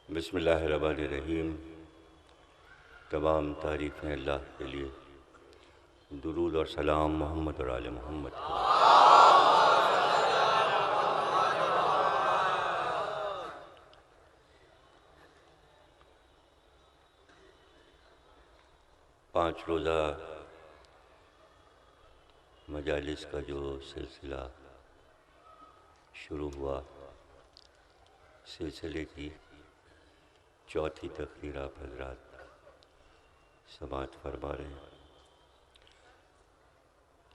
بسم اللہ الرحمن الرحیم۔ تمام تعریفیں اللہ کے لیے، درود اور سلام محمد اور آل محمد۔ پانچ روزہ مجالس کا جو سلسلہ شروع ہوا، سلسلے کی چوتھی تقریر آپ حضرات سماعت فرما رہے ہیں۔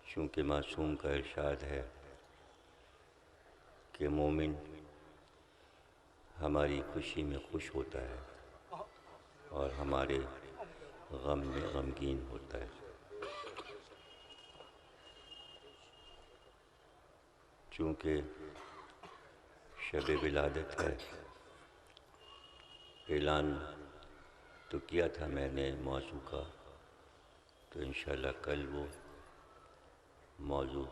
چونکہ معصوم کا ارشاد ہے کہ مومن ہماری خوشی میں خوش ہوتا ہے اور ہمارے غم میں غمگین ہوتا ہے۔ چونکہ شب ولادت ہے، اعلان تو کیا تھا میں نے موضوع کا، تو انشاءاللہ کل وہ موضوع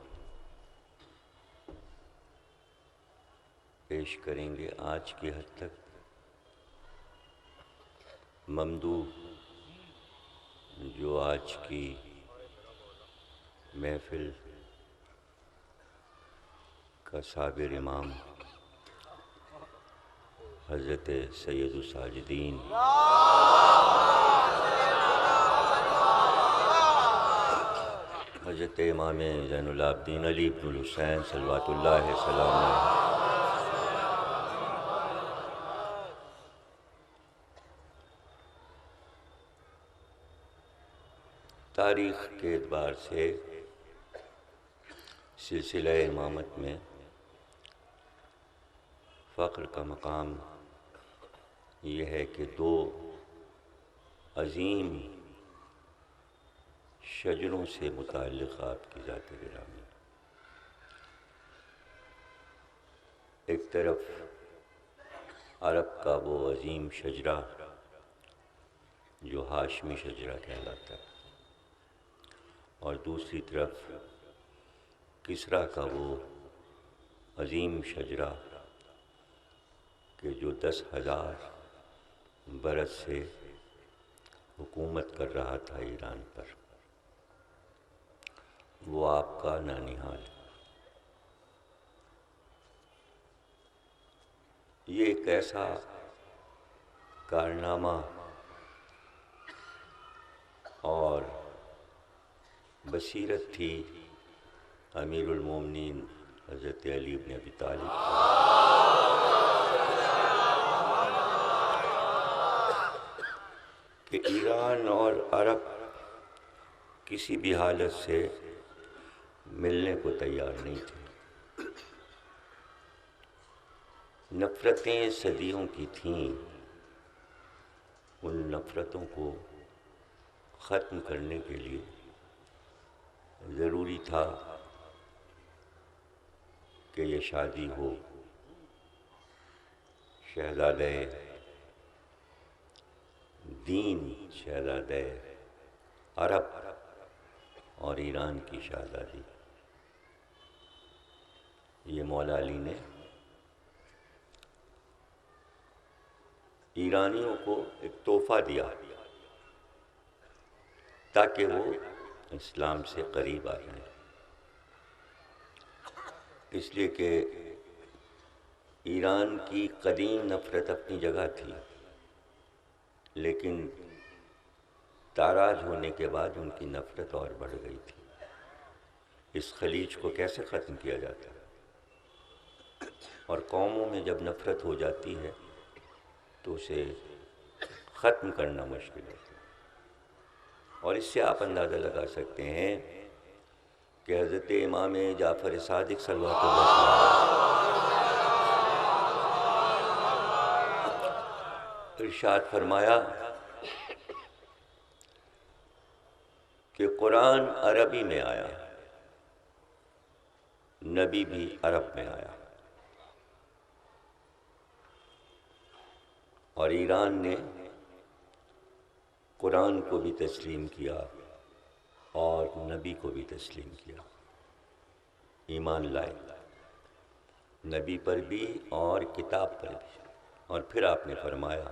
پیش کریں گے۔ آج کی حد تک ممدوح جو آج کی محفل کا صابر امام حضرت سید الساجدین حضرت امام زین العابدین علی بن الحسین صلوات اللہ سلام تاریخ کے اعتبار سے سلسلہ امامت میں فخر کا مقام یہ ہے کہ دو عظیم شجروں سے متعلق آپ کی ذات گرامی، ایک طرف عرب کا وہ عظیم شجرہ جو ہاشمی شجرہ کہلاتا ہے، اور دوسری طرف کسریٰ کا وہ عظیم شجرہ کہ جو 10,000 برس سے حکومت کر رہا تھا ایران پر، وہ آپ کا نانہال ہے۔ یہ ایک ایسا کارنامہ اور بصیرت تھی امیر المومنین حضرت علی بن ابی طالب کہ ایران اور عرب کسی بھی حالت سے ملنے کو تیار نہیں تھے۔ نفرتیں صدیوں کی تھیں، ان نفرتوں کو ختم کرنے کے لیے ضروری تھا کہ یہ شادی ہو شہزادہ دین، شہزادہ عرب اور ایران کی شہزادی۔ یہ مولا علی نے ایرانیوں کو ایک تحفہ دیا تاکہ وہ اسلام سے قریب آ جائیں، اس لیے کہ ایران کی قدیم نفرت اپنی جگہ تھی، لیکن تاراج ہونے کے بعد ان کی نفرت اور بڑھ گئی تھی۔ اس خلیج کو کیسے ختم کیا جاتا ہے؟ اور قوموں میں جب نفرت ہو جاتی ہے تو اسے ختم کرنا مشکل ہے، اور اس سے آپ اندازہ لگا سکتے ہیں کہ حضرت امام جعفر صادق صلوات اللہ علیہ ارشاد فرمایا کہ قرآن عربی میں آیا، نبی بھی عرب میں آیا، اور ایران نے قرآن کو بھی تسلیم کیا اور نبی کو بھی تسلیم کیا، ایمان لائے نبی پر بھی اور کتاب پر بھی۔ اور پھر آپ نے فرمایا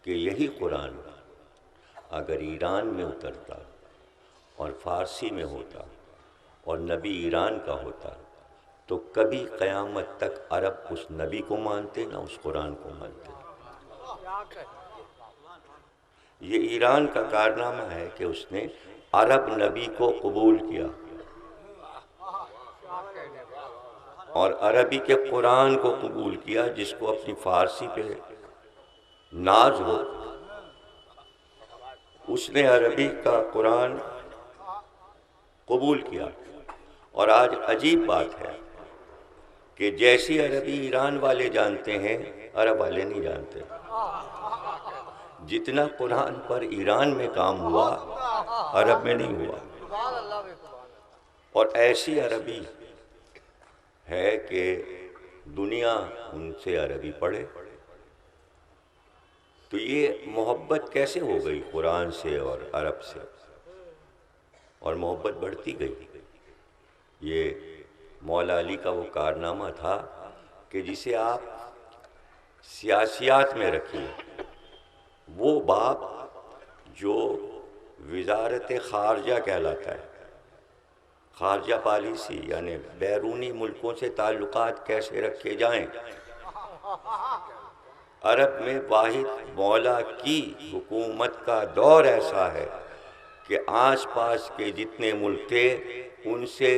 کہ یہی قرآن اگر ایران میں اترتا اور فارسی میں ہوتا اور نبی ایران کا ہوتا تو کبھی قیامت تک عرب اس نبی کو مانتے نہ اس قرآن کو مانتے۔ یہ ایران کا کارنامہ ہے کہ اس نے عرب نبی کو قبول کیا اور عربی کے قرآن کو قبول کیا، جس کو اپنی فارسی پہ ناز ہو۔ اس نے عربی کا قرآن قبول کیا، اور آج عجیب بات ہے کہ جیسی عربی ایران والے جانتے ہیں عرب والے نہیں جانتے۔ جتنا قرآن پر ایران میں کام ہوا عرب میں نہیں ہوا، اور ایسی عربی ہے کہ دنیا ان سے عربی پڑھے۔ تو یہ محبت کیسے ہو گئی قرآن سے اور عرب سے، اور محبت بڑھتی گئی۔ یہ مولا علی کا وہ کارنامہ تھا کہ جسے آپ سیاسیات میں رکھیے، وہ باب جو وزارت خارجہ کہلاتا ہے، خارجہ پالیسی، یعنی بیرونی ملکوں سے تعلقات کیسے رکھے جائیں۔ عرب میں واحد مولا کی حکومت کا دور ایسا ہے کہ آس پاس کے جتنے ملک تھے ان سے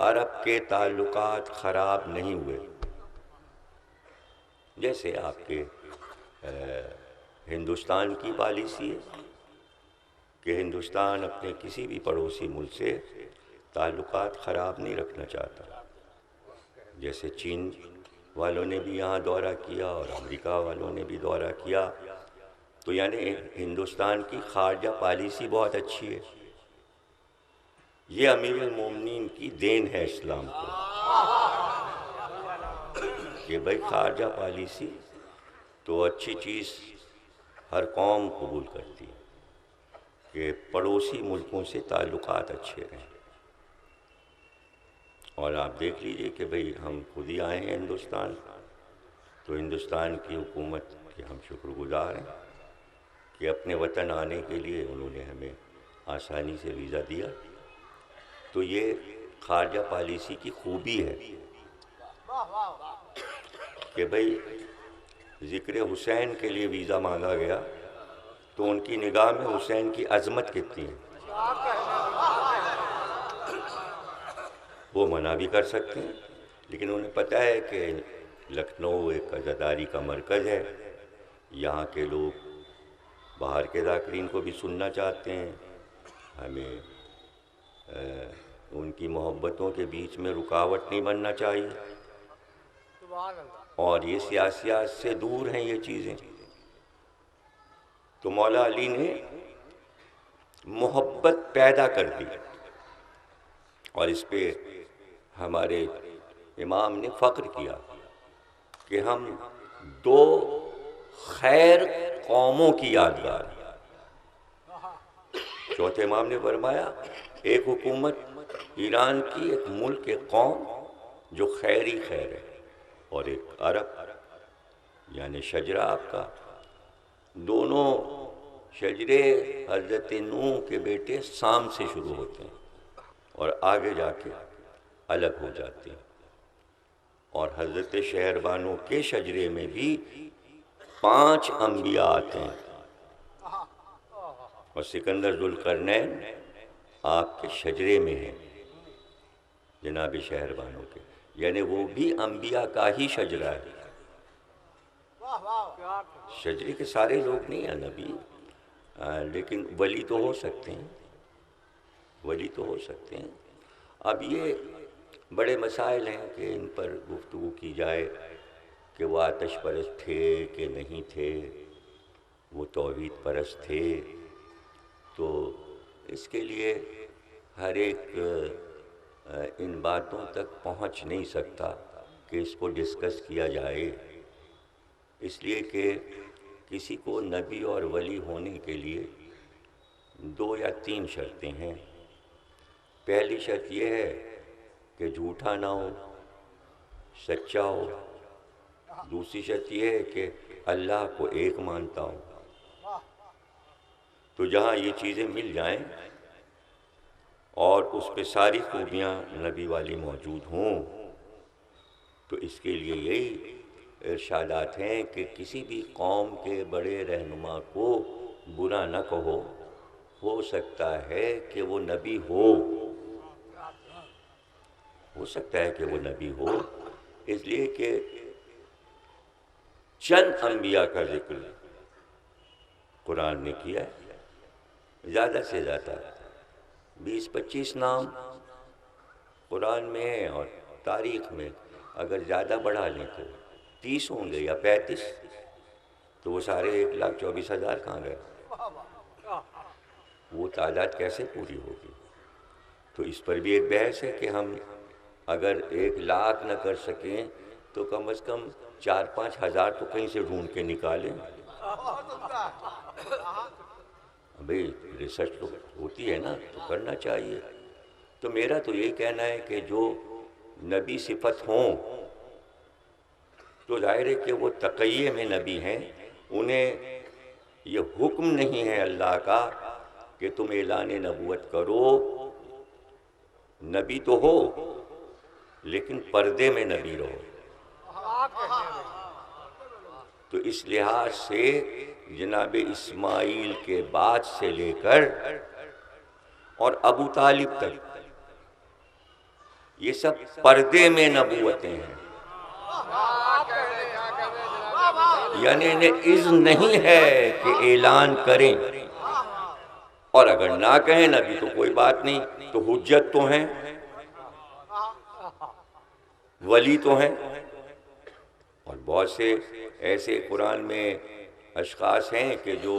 عرب کے تعلقات خراب نہیں ہوئے۔ جیسے آپ کے ہندوستان کی پالیسی ہے کہ ہندوستان اپنے کسی بھی پڑوسی ملک سے تعلقات خراب نہیں رکھنا چاہتا۔ جیسے چین والوں نے بھی یہاں دورہ کیا اور امریکہ والوں نے بھی دورہ کیا، تو یعنی ہندوستان کی خارجہ پالیسی بہت اچھی ہے۔ یہ امیر المومنین کی دین ہے اسلام کو کہ بھائی خارجہ پالیسی تو اچھی چیز ہر قوم قبول کرتی ہے کہ پڑوسی ملکوں سے تعلقات اچھے رہیں۔ اور آپ دیکھ لیجئے کہ بھئی ہم خود ہی آئے ہیں ہندوستان، تو ہندوستان کی حکومت کے ہم شکر گزار ہیں کہ اپنے وطن آنے کے لیے انہوں نے ہمیں آسانی سے ویزا دیا۔ تو یہ خارجہ پالیسی کی خوبی ہے کہ بھئی ذکر حسین کے لیے ویزا مانگا گیا تو ان کی نگاہ میں حسین کی عظمت کتنی ہے، وہ منع بھی کر سکتے ہیں، لیکن انہیں پتہ ہے کہ لکھنؤ ایک عزاداری کا مرکز ہے، یہاں کے لوگ باہر کے ذاکرین کو بھی سننا چاہتے ہیں، ہمیں ان کی محبتوں کے بیچ میں رکاوٹ نہیں بننا چاہیے، اور یہ سیاسیات سے دور ہیں یہ چیزیں۔ تو مولا علی نے محبت پیدا کر دی، اور اس پہ ہمارے امام نے فخر کیا کہ ہم دو خیر قوموں کی یادگار۔ چوتھے امام نے فرمایا ایک حکومت ایران کی، ایک ملک، ایک قوم جو خیری خیر ہے، اور ایک عرب یعنی شجرہ آپ کا۔ دونوں شجرے حضرت نوح کے بیٹے سام سے شروع ہوتے ہیں اور آگے جا کے الگ ہو جاتے ہیں، اور حضرت شہربانو کے شجرے میں بھی 5 انبیاء آتے ہیں، اور سکندر ذوالقرنین آپ کے شجرے میں ہیں جناب شہربانو کے، یعنی وہ بھی انبیاء کا ہی شجرہ ہے۔ شجرے کے سارے لوگ نہیں ہیں نبی، لیکن ولی تو ہو سکتے ہیں، ولی تو ہو سکتے ہیں۔ اب یہ بڑے مسائل ہیں کہ ان پر گفتگو کی جائے کہ وہ آتش پرست تھے کہ نہیں تھے، وہ توحید پرست تھے۔ تو اس کے لیے ہر ایک ان باتوں تک پہنچ نہیں سکتا کہ اس کو ڈسکس کیا جائے، اس لیے کہ کسی کو نبی اور ولی ہونے کے لیے 2 یا 3 شرطیں ہیں۔ پہلی شرط یہ ہے کہ جھوٹا نہ ہو، سچا ہو، دوسری شرط یہ ہے کہ اللہ کو ایک مانتا ہوں۔ تو جہاں یہ چیزیں مل جائیں اور اس پہ ساری خوبیاں نبی والی موجود ہوں، تو اس کے لیے یہی ارشادات ہیں کہ کسی بھی قوم کے بڑے رہنما کو برا نہ کہو، ہو سکتا ہے کہ وہ نبی ہو سکتا ہے کہ وہ نبی ہو، اس لیے کہ چند انبیاء کا ذکر قرآن نے کیا ہے، زیادہ سے زیادہ 20-25 نام قرآن میں ہیں، اور تاریخ میں اگر زیادہ بڑھا لیں تو 30 ہوں گے یا 35، تو وہ سارے 1,24,000 کہاں گئے؟ وہ تعداد کیسے پوری ہوگی؟ تو اس پر بھی ایک بحث ہے کہ ہم اگر 1,00,000 نہ کر سکیں تو کم از کم 4-5 ہزار تو کہیں سے ڈھونڈ کے نکالیں۔ بھئی ریسرچ تو ہوتی ہے نا، تو کرنا چاہیے۔ تو میرا تو یہی کہنا ہے کہ جو نبی صفت ہوں تو ظاہر ہے کہ وہ تقیے میں نبی ہیں، انہیں یہ حکم نہیں ہے اللہ کا کہ تم اعلان نبوت کرو، نبی تو ہو لیکن پردے میں نبی رہو۔ تو اس لحاظ سے جناب اسماعیل کے بعد سے لے کر اور ابو طالب تک یہ سب پردے میں نبوتیں ہیں، یعنی انہیں اذن نہیں ہے کہ اعلان کریں، اور اگر نہ کہیں نبی تو کوئی بات نہیں، تو حجت تو ہیں، ولی تو ہیں۔ اور بہت سے ایسے قرآن میں اشخاص ہیں کہ جو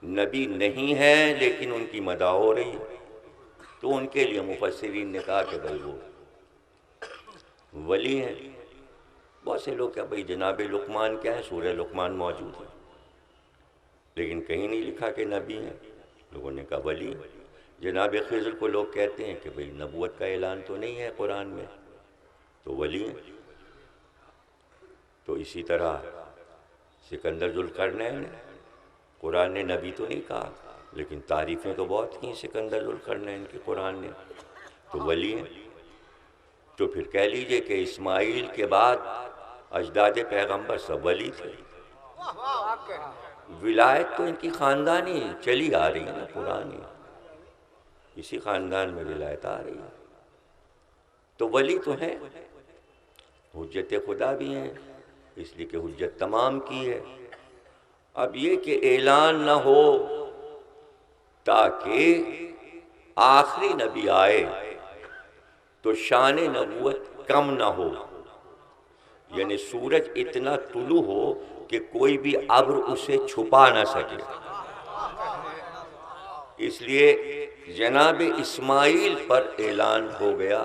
نبی نہیں ہیں لیکن ان کی مدح ہو رہی ہے، تو ان کے لیے مفسرین نے کہا کہ بھائی وہ ولی ہیں۔ بہت سے لوگ کیا بھائی جناب لقمان کیا ہے، سورہ لقمان موجود ہے لیکن کہیں نہیں لکھا کہ نبی ہیں، لوگوں نے کہا ولی ہیں۔ جناب خضر کو لوگ کہتے ہیں کہ بھئی نبوت کا اعلان تو نہیں ہے قرآن میں، تو ولی ہیں۔ تو اسی طرح سکندر ذوالقرنین نے، قرآن نے نبی تو نہیں کہا لیکن تعریفیں تو بہت کی سکندر ذوالقرنین کی قرآن نے، تو ولی ہیں۔ تو پھر کہہ لیجئے کہ اسماعیل کے بعد اجداد پیغمبر سب ولی تھے۔ ولایت تو ان کی خاندانی چلی آ رہی ہے نا، پرانی، اسی خاندان میں ولایت آ رہی ہے، تو ولی تو ہیں، حجت خدا بھی ہیں، اس لیے کہ حجت تمام کی ہے۔ اب یہ کہ اعلان نہ ہو تاکہ آخری نبی آئے تو شان نبوت کم نہ ہو، یعنی سورج اتنا طلوع ہو کہ کوئی بھی ابر اسے چھپا نہ سکے۔ اس لیے جناب اسماعیل پر اعلان ہو گیا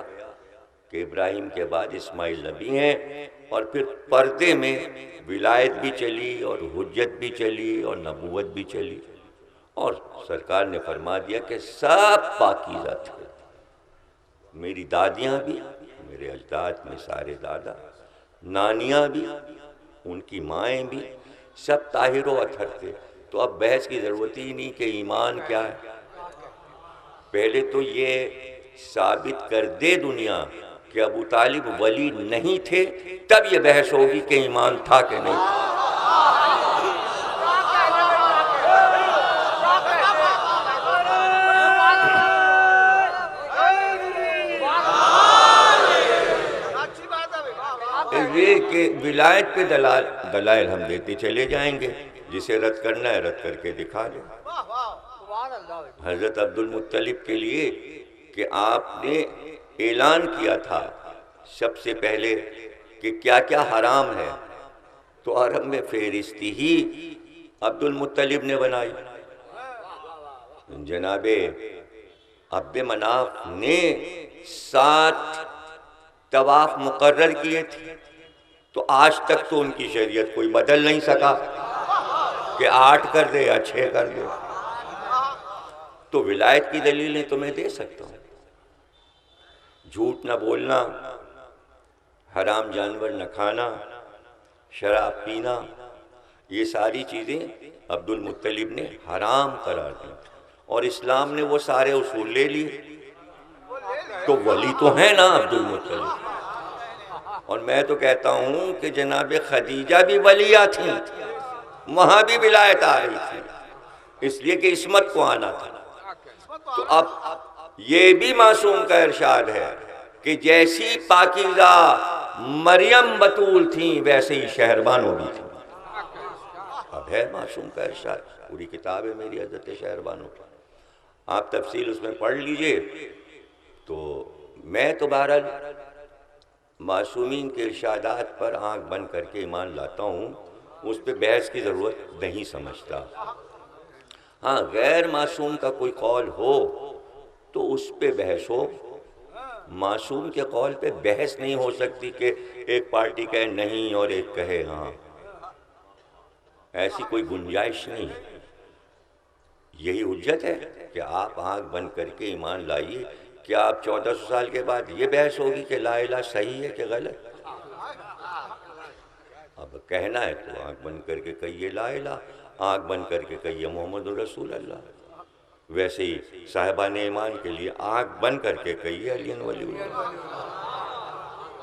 کہ ابراہیم کے بعد اسماعیل نبی ہیں، اور پھر پردے میں ولایت بھی چلی اور حجت بھی چلی اور نبوت بھی چلی، اور سرکار نے فرما دیا کہ سب پاکیزہ تھے، میری دادیاں بھی، میرے اجداد میں سارے دادا، نانیاں بھی، ان کی مائیں بھی، سب طاہر و اطہر تھے۔ تو اب بحث کی ضرورت ہی نہیں کہ ایمان کیا ہے، پہلے تو یہ ثابت کر دے دنیا کہ ابو طالب ولی نہیں تھے، تب یہ بحث ہوگی کہ ایمان تھا کہ نہیں۔ یہ کہ ولایت پہ دلائل ہم دیتے چلے جائیں گے، جسے رد کرنا ہے رد کر کے دکھا دیں۔ حضرت عبد المطلب کے لیے کہ آپ نے اعلان کیا تھا سب سے پہلے کہ کیا کیا حرام ہے، تو عرب میں فہرستی ہی عبد المطلب نے بنائی۔ جناب عبد مناف نے 7 طواف مقرر کیے تھے، تو آج تک تو ان کی شریعت کوئی بدل نہیں سکا کہ 8 کر دے یا 6 کر دے۔ تو ولایت کی دلیلیں تو میں دے سکتا ہوں، جھوٹ نہ بولنا، حرام جانور نہ کھانا، شراب پینا، یہ ساری چیزیں عبد المطلب نے حرام قرار دی، اور اسلام نے وہ سارے اصول لے لیے۔ تو ولی تو ہیں نا عبد المطلب، اور میں تو کہتا ہوں کہ جناب خدیجہ بھی ولیہ تھیں، وہاں بھی ولایت آ رہی تھی، اس لیے کہ عصمت کو آنا تھا۔ تو اب یہ بھی معصوم کا ارشاد ہے کہ جیسی پاکیزہ مریم بطول تھیں ویسے ہی شہربانو بھی تھیں۔ اب ہے معصوم کا ارشاد، پوری کتاب ہے میری حضرت شہربانو کی، آپ تفصیل اس میں پڑھ لیجئے۔ تو میں تو بہرحال معصومین کے ارشادات پر آنکھ بند کر کے ایمان لاتا ہوں، اس پہ بحث کی ضرورت نہیں سمجھتا۔ ہاں غیر معصوم کا کوئی قول ہو تو اس پہ بحث ہو، معصوم کے قول پہ بحث نہیں ہو سکتی کہ ایک پارٹی کہے نہیں اور ایک کہے ہاں، ایسی کوئی گنجائش نہیں۔ یہی حجت ہے کہ آپ آنکھ بند کر کے ایمان لائیے۔ کیا آپ 1400 سال کے بعد یہ بحث ہوگی کہ لا الہ صحیح ہے کہ غلط؟ اب کہنا ہے تو آنکھ بند کر کے کہیے لا الہ، آنکھ بند کر کے کہیے محمد رسول اللہ۔ ویسے ہی صاحبان ایمان کے لیے آنکھ بند کر کے کہیے علی ولی اللہ،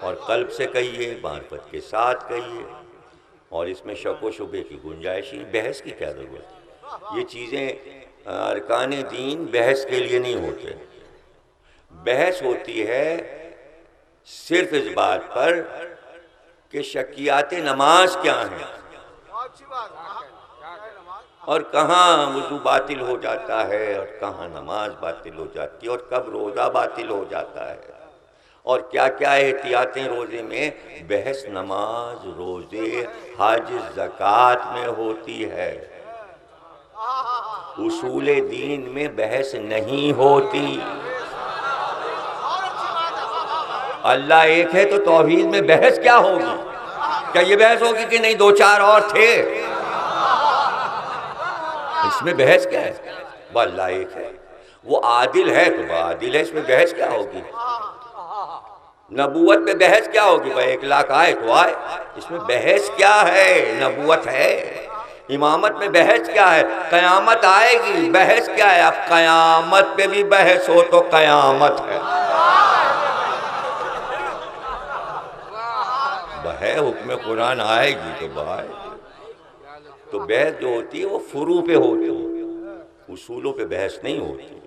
اور قلب سے کہیے، معرفت کے ساتھ کہیے، اور اس میں شک و شبے کی گنجائش ہی، بحث کی کیا ضرورت ہے؟ یہ چیزیں ارکان دین بحث کے لیے نہیں ہوتے، بحث ہوتی ہے صرف اس بات پر کہ شکیات نماز کیا ہیں، اور کہاں وضو باطل ہو جاتا ہے، اور کہاں نماز باطل ہو جاتی ہے، اور کب روزہ باطل ہو جاتا ہے، اور کیا کیا احتیاطیں روزے میں۔ بحث نماز، روزے، حج، زکوٰۃ میں ہوتی ہے، اصول دین میں بحث نہیں ہوتی۔ اللہ ایک ہے تو توحید میں بحث کیا ہوگی؟ کیا یہ بحث ہوگی کہ نہیں دو چار اور تھے؟ اس میں بحث کیا ہے؟ وہ اللہ ایک ہے، وہ عادل ہے تو وہ عادل ہے، اس میں بحث کیا ہوگی؟ نبوت پہ بحث کیا ہوگی؟ بھائی 1 لاکھ آئے تو آئے، اس میں بحث کیا ہے؟ نبوت ہے۔ امامت میں بحث کیا ہے؟ قیامت آئے گی، بحث کیا ہے؟ اب قیامت پہ بھی بحث ہو تو قیامت ہے، ہے حکم قرآن آئے گی تو بآئے گی۔ تو بحث جو ہوتی ہے وہ فروع پہ ہوتی ہے، اصولوں پہ بحث نہیں ہوتی۔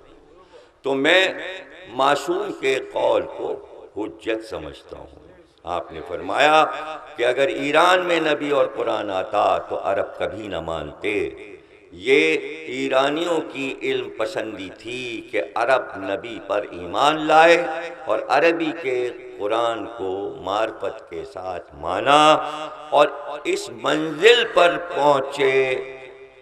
تو میں معصوم کے قول کو حجت سمجھتا ہوں۔ آپ نے فرمایا کہ اگر ایران میں نبی اور قرآن آتا تو عرب کبھی نہ مانتے۔ یہ ایرانیوں کی علم پسندی تھی کہ عرب نبی پر ایمان لائے اور عربی کے قرآن کو معرفت کے ساتھ مانا، اور اس منزل پر پہنچے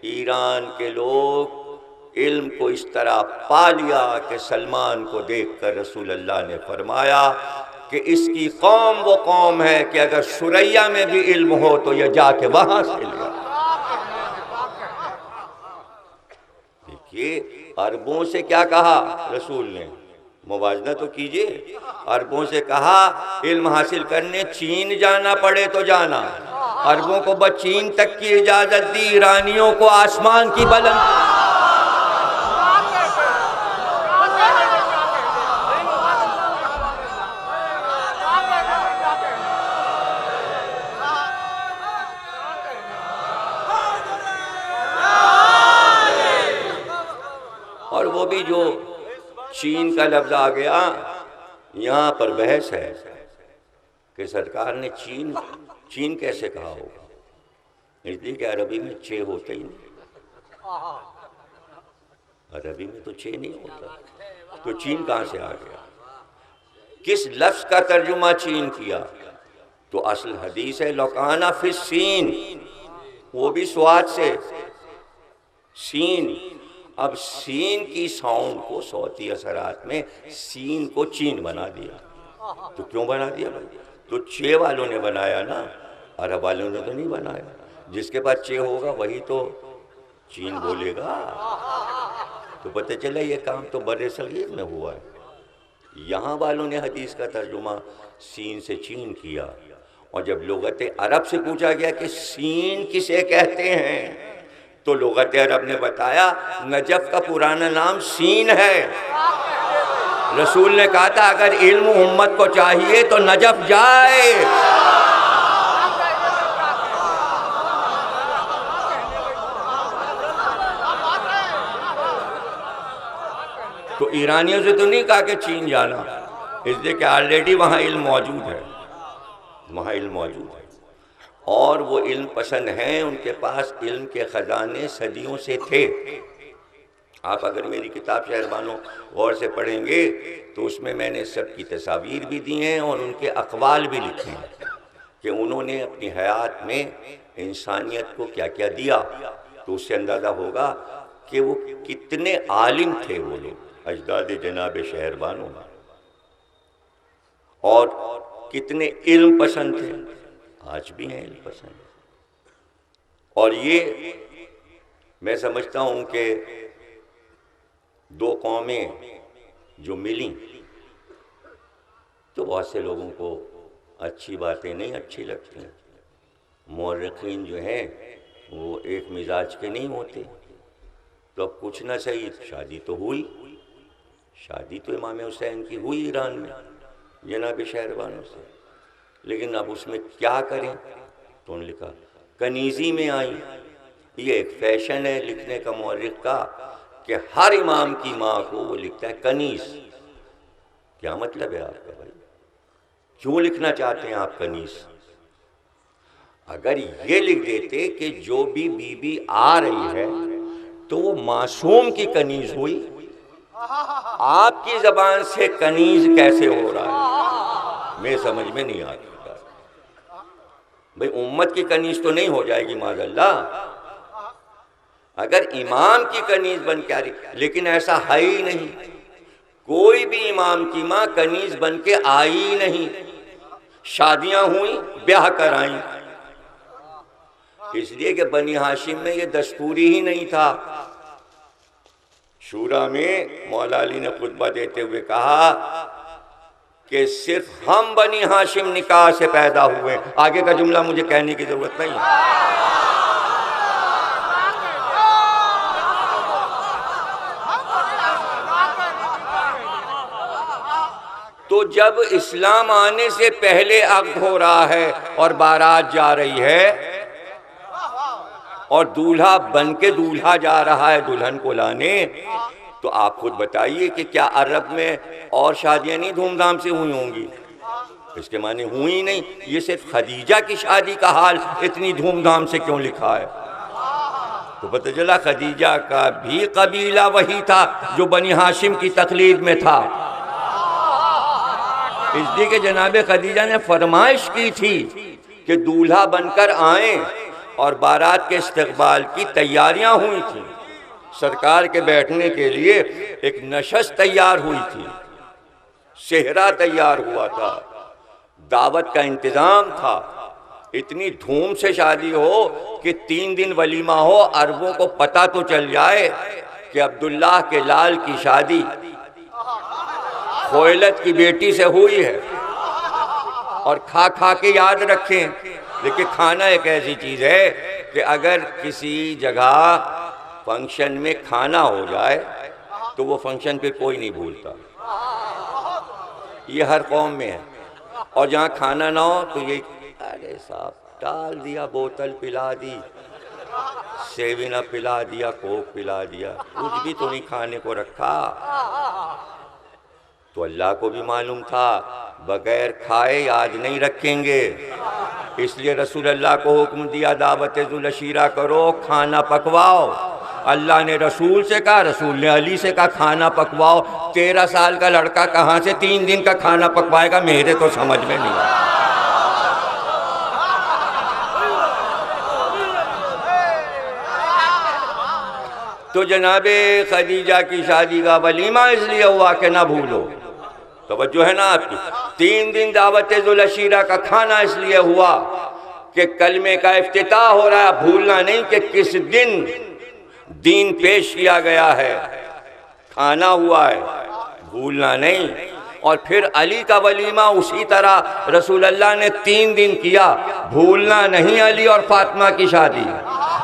ایران کے لوگ علم کو اس طرح پا لیا کہ سلمان کو دیکھ کر رسول اللہ نے فرمایا کہ اس کی قوم وہ قوم ہے کہ اگر سریا میں بھی علم ہو تو یہ جا کے وہاں سے لیا۔ دیکھیے عربوں سے کیا کہا رسول نے، موازنہ تو کیجئے۔ عربوں سے کہا علم حاصل کرنے چین جانا پڑے تو جانا، عربوں کو بس چین تک کی اجازت دی، ایرانیوں کو آسمان کی بلند۔ اور وہ بھی جو چین کا لفظ آ گیا، یہاں پر بحث ہے کہ سرکار نے چین کیسے کہا ہوگا، اس لیے کہ عربی میں چھ ہوتا ہی نہیں، عربی میں تو چھ نہیں ہوتا، تو چین کہاں سے آ گیا؟ کس لفظ کا ترجمہ چین کیا؟ تو اصل حدیث ہے لوکانا فی السین، وہ بھی سواد سے سین۔ اب سین کی ساؤنڈ کو صوتی اثرات میں سین کو چین بنا دیا، تو کیوں بنا دیا بھائی؟ تو چھ والوں نے بنایا نا، عرب والوں نے تو نہیں بنایا۔ جس کے پاس چھ ہوگا وہی تو چین بولے گا، تو پتہ چلا یہ کام تو بر صغیر میں ہوا ہے۔ یہاں والوں نے حدیث کا ترجمہ سین سے چین کیا، اور جب لغت عرب سے پوچھا گیا کہ سین کسے کہتے ہیں تو لغت عرب نے بتایا نجف کا پرانا نام سین ہے۔ رسول نے کہا تھا اگر علم امت کو چاہیے تو نجف جائے۔ تو ایرانیوں سے تو نہیں کہا کہ چین جانا، اس لیے کہ آلریڈی وہاں علم موجود ہے، وہاں علم موجود ہے، اور وہ علم پسند ہیں، ان کے پاس علم کے خزانے صدیوں سے تھے۔ آپ اگر میری کتاب شہربانوں غور سے پڑھیں گے تو اس میں میں نے سب کی تصاویر بھی دی ہیں اور ان کے اقوال بھی لکھے ہیں کہ انہوں نے اپنی حیات میں انسانیت کو کیا کیا دیا، تو اس سے اندازہ ہوگا کہ وہ کتنے عالم تھے وہ لوگ اجداد جناب شہربانوں، اور کتنے علم پسند تھے، آج بھی ہیں علم پسند۔ اور یہ میں سمجھتا ہوں کہ دو قومیں جو ملیں تو بہت سے لوگوں کو اچھی باتیں نہیں اچھی لگتی ہیں۔ مورخین جو ہیں وہ ایک مزاج کے نہیں ہوتے، تو اب کچھ نہ صحیح، شادی تو ہوئی، شادی تو امام حسین کی ہوئی ایران میں جناب شہربانوں سے، لیکن اب اس میں کیا کریں؟ تو انہوں نے لکھا کنیزی میں آئی۔ یہ ایک فیشن ہے لکھنے کا مورخ کا کہ ہر امام کی ماں کو وہ لکھتا ہے کنیز۔ کیا مطلب ہے آپ کا بھائی؟ کیوں لکھنا چاہتے ہیں آپ کنیز؟ اگر یہ لکھ دیتے کہ جو بھی بی بی آ رہی ہے تو وہ معصوم کی کنیز ہوئی، آپ کی زبان سے کنیز کیسے ہو رہا ہے؟ میں سمجھ میں نہیں آتی بھئی، امت کی کنیز تو نہیں ہو جائے گی معاذ اللہ، اگر امام کی کنیز بن کے آ رہی، لیکن ایسا ہے ہی نہیں، کوئی بھی امام کی ماں کنیز بن کے آئی نہیں، شادیاں ہوئیں، بیاہ کرائیں، اس لیے کہ بنی ہاشم میں یہ دستوری ہی نہیں تھا۔ شورا میں مولا علی نے خطبہ دیتے ہوئے کہا کہ صرف ہم بنی ہاشم نکاح سے پیدا ہوئے، آگے کا جملہ مجھے کہنے کی ضرورت نہیں۔ تو جب اسلام آنے سے پہلے عقد ہو رہا ہے اور بارات جا رہی ہے اور دولہا بن کے دولہا جا رہا ہے دلہن کو لانے، تو آپ خود بتائیے کہ کیا عرب میں اور شادیاں نہیں دھوم دھام سے ہوئی ہوں گی؟ اس کے معنی ہوئی نہیں، یہ صرف خدیجہ کی شادی کا حال اتنی دھوم دھام سے کیوں لکھا ہے؟ تو پتہ چلا خدیجہ کا بھی قبیلہ وہی تھا جو بنی ہاشم کی تقلید میں تھا، اس لیے کہ جناب خدیجہ نے فرمائش کی تھی کہ دولہا بن کر آئیں، اور بارات کے استقبال کی تیاریاں ہوئی تھیں، سرکار کے بیٹھنے کے لیے ایک نشست تیار ہوئی تھی، صحرا تیار ہوا تھا، دعوت کا انتظام تھا، اتنی دھوم سے شادی ہو کہ 3 دن ولیمہ ہو، عربوں کو پتہ تو چل جائے کہ عبداللہ کے لال کی شادی خویلد کی بیٹی سے ہوئی ہے، اور کھا کھا کے یاد رکھیں۔ لیکن کھانا ایک ایسی چیز ہے کہ اگر کسی جگہ فنکشن میں کھانا ہو جائے تو وہ فنکشن پہ کوئی نہیں بھولتا، یہ ہر قوم میں ہے، اور جہاں کھانا نہ ہو تو یہ ارے صاحب ڈال دیا، بوتل پلا دی، 7 اپ پلا دیا، کوک پلا دیا، کچھ بھی تو نہیں کھانے کو رکھا۔ تو اللہ کو بھی معلوم تھا بغیر کھائے یاد نہیں رکھیں گے، اس لیے رسول اللہ کو حکم دیا دعوت ذوالعشیرہ کرو، کھانا پکواؤ۔ اللہ نے رسول سے کہا، رسول نے علی سے کہا کھانا پکواؤ۔ 13 سال کا لڑکا کہاں سے 3 دن کا کھانا پکوائے گا؟ میرے تو سمجھ میں نہیں آیا۔ تو جناب خدیجہ کی شادی کا ولیمہ اس لیے ہوا کہ نہ بھولو، توجہ ہے نا آپ کی، 3 دن دعوت ذوالعشیرہ کا کھانا اس لیے ہوا کہ کلمے کا افتتاح ہو رہا ہے، بھولنا نہیں کہ کس دن دین پیش کیا گیا ہے، کھانا ہوا ہے، بھولنا نہیں۔ اور پھر علی کا ولیمہ اسی طرح رسول اللہ نے 3 دن کیا. بھولنا نہیں علی اور فاطمہ کی شادی.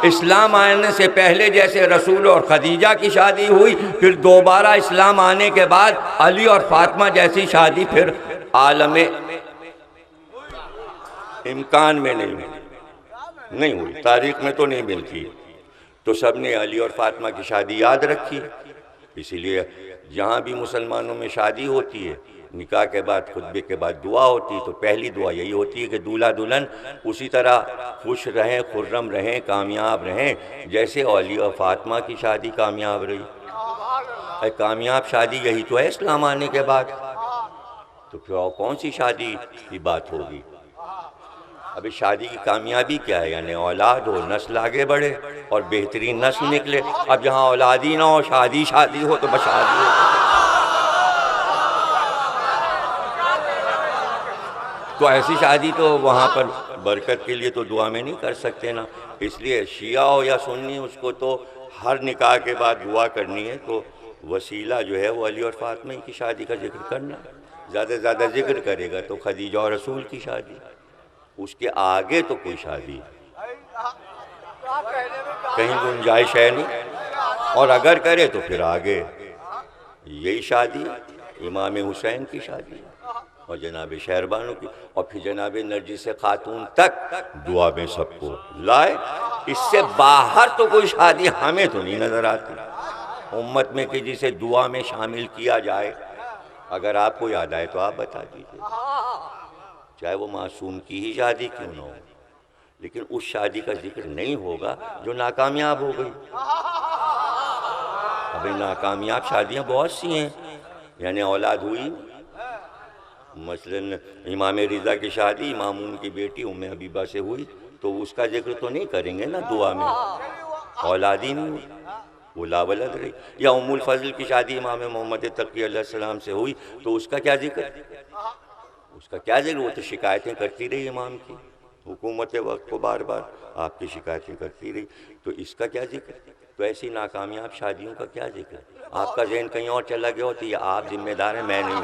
اسلام آنے سے پہلے جیسے رسول اور خدیجہ کی شادی ہوئی، پھر دوبارہ اسلام آنے کے بعد علی اور فاطمہ جیسی شادی پھر عالم امکان میں نہیں ہوئی، تاریخ میں تو نہیں ملتی. تو سب نے علی اور فاطمہ کی شادی یاد رکھی. اسی لیے جہاں بھی مسلمانوں میں شادی ہوتی ہے، نکاح کے بعد خطبے کے بعد دعا ہوتی ہے، تو پہلی دعا یہی ہوتی ہے کہ دولہا دلہن اسی طرح خوش رہیں، خرم رہیں، کامیاب رہیں جیسے علی اور فاطمہ کی شادی کامیاب رہی. کامیاب شادی یہی تو ہے اسلام آنے کے بعد. تو پھر اور کون سی شادی کی بات ہوگی؟ ابھی شادی کی کامیابی کیا ہے؟ یعنی اولاد ہو، نسل آگے بڑھے اور بہترین نسل نکلے. اب جہاں اولاد ہی نہ ہو، شادی ہو تو بس شادی ہو. تو ایسی شادی تو وہاں پر برکت کے لیے تو دعا میں نہیں کر سکتے نا. اس لیے شیعہ ہو یا سنی، اس کو تو ہر نکاح کے بعد دعا کرنی ہے. تو وسیلہ جو ہے وہ علی اور فاطمہ کی شادی کا ذکر کرنا. زیادہ سے زیادہ ذکر کرے گا تو خدیجہ اور رسول کی شادی. اس کے آگے تو کوئی شادی کہیں گنجائش ہے نہیں. اور اگر کرے تو پھر آگے یہی شادی امام حسین کی شادی اور جناب شہربانو کی، اور پھر جناب نرجس خاتون تک دعا میں سب کو لائے. اس سے باہر تو کوئی شادی ہمیں تو نہیں نظر آتی امت میں کہ جسے دعا میں شامل کیا جائے. اگر آپ کو یاد آئے تو آپ بتا دیجیے، چاہے وہ معصوم کی ہی شادی کیوں نہ ہو. لیکن اس شادی کا ذکر نہیں ہوگا جو ناکامیاب ہو گئی. ابھی ناکامیاب شادیاں بہت سی ہیں، یعنی اولاد ہوئی. مثلا امام رضا کی شادی مامون کی بیٹی ام حبیبہ سے ہوئی، تو اس کا ذکر تو نہیں کریں گے نا دعا میں، اولاد ہی نہیں ہوئی، وہ لا ولد رہی. یا ام الفضل کی شادی امام محمد تقی علیہ السلام سے ہوئی، تو اس کا کیا ذکر؟ وہ تو شکایتیں کرتی رہی امام کی، حکومت وقت کو بار بار آپ کی شکایتیں کرتی رہی، تو اس کا کیا ذکر؟ تو ایسی ناکامیاب شادیوں کا کیا ذکر؟ آپ کا ذہن کہیں اور چلا گیا ہوتا ہے، یہ آپ ذمہ دار ہیں، میں نہیں.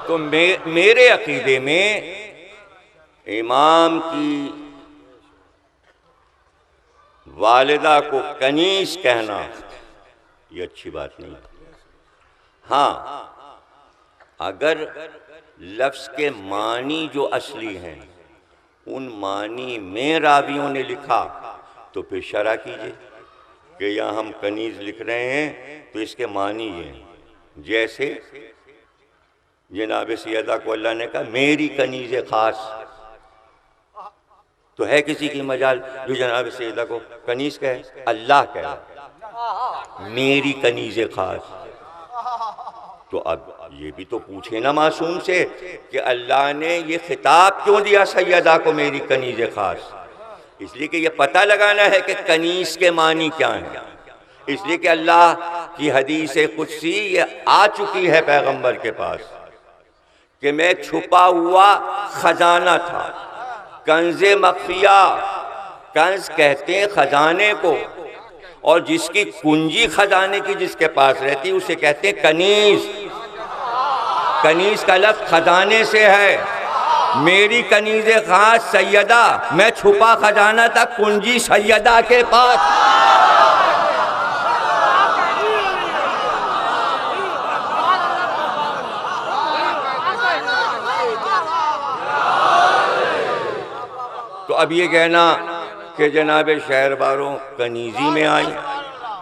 تو میرے عقیدے میں امام کی والدہ کو کنیز کہنا یہ اچھی بات نہیں. ہاں اگر لفظ کے معنی جو اصلی ہیں ان معنی میں راویوں نے لکھا تو پھر شرح کیجئے کہ یہاں ہم کنیز لکھ رہے ہیں تو اس کے معنی یہ ہیں. جیسے جناب سیدہ کو اللہ نے کہا میری کنیز خاص، تو ہے کسی کی مجال جو جناب سیدہ کو کنیز کہے؟ اللہ کہے میری کنیز خاص. تو اب یہ بھی تو پوچھے نا معصوم سے کہ اللہ نے یہ خطاب کیوں دیا سیدہ کو میری کنیز خاص؟ اس لیے کہ یہ پتہ لگانا ہے کہ کنیز کے معنی کیا ہیں. اس لیے کہ اللہ کی حدیث قدسی یہ آ چکی ہے پیغمبر کے پاس کہ میں چھپا ہوا خزانہ تھا، کنز مخفیہ. کنز کہتے ہیں خزانے کو، اور جس کی کنجی خزانے کی جس کے پاس رہتی اسے کہتے ہیں کنیز. کنیز کا لفظ خزانے سے ہے. میری کنیز خاص سیدہ، میں چھپا خزانہ تھا کنجی سیدہ کے پاس. تو اب یہ کہنا کہ جناب شہرباروں کنیزی میں آئی،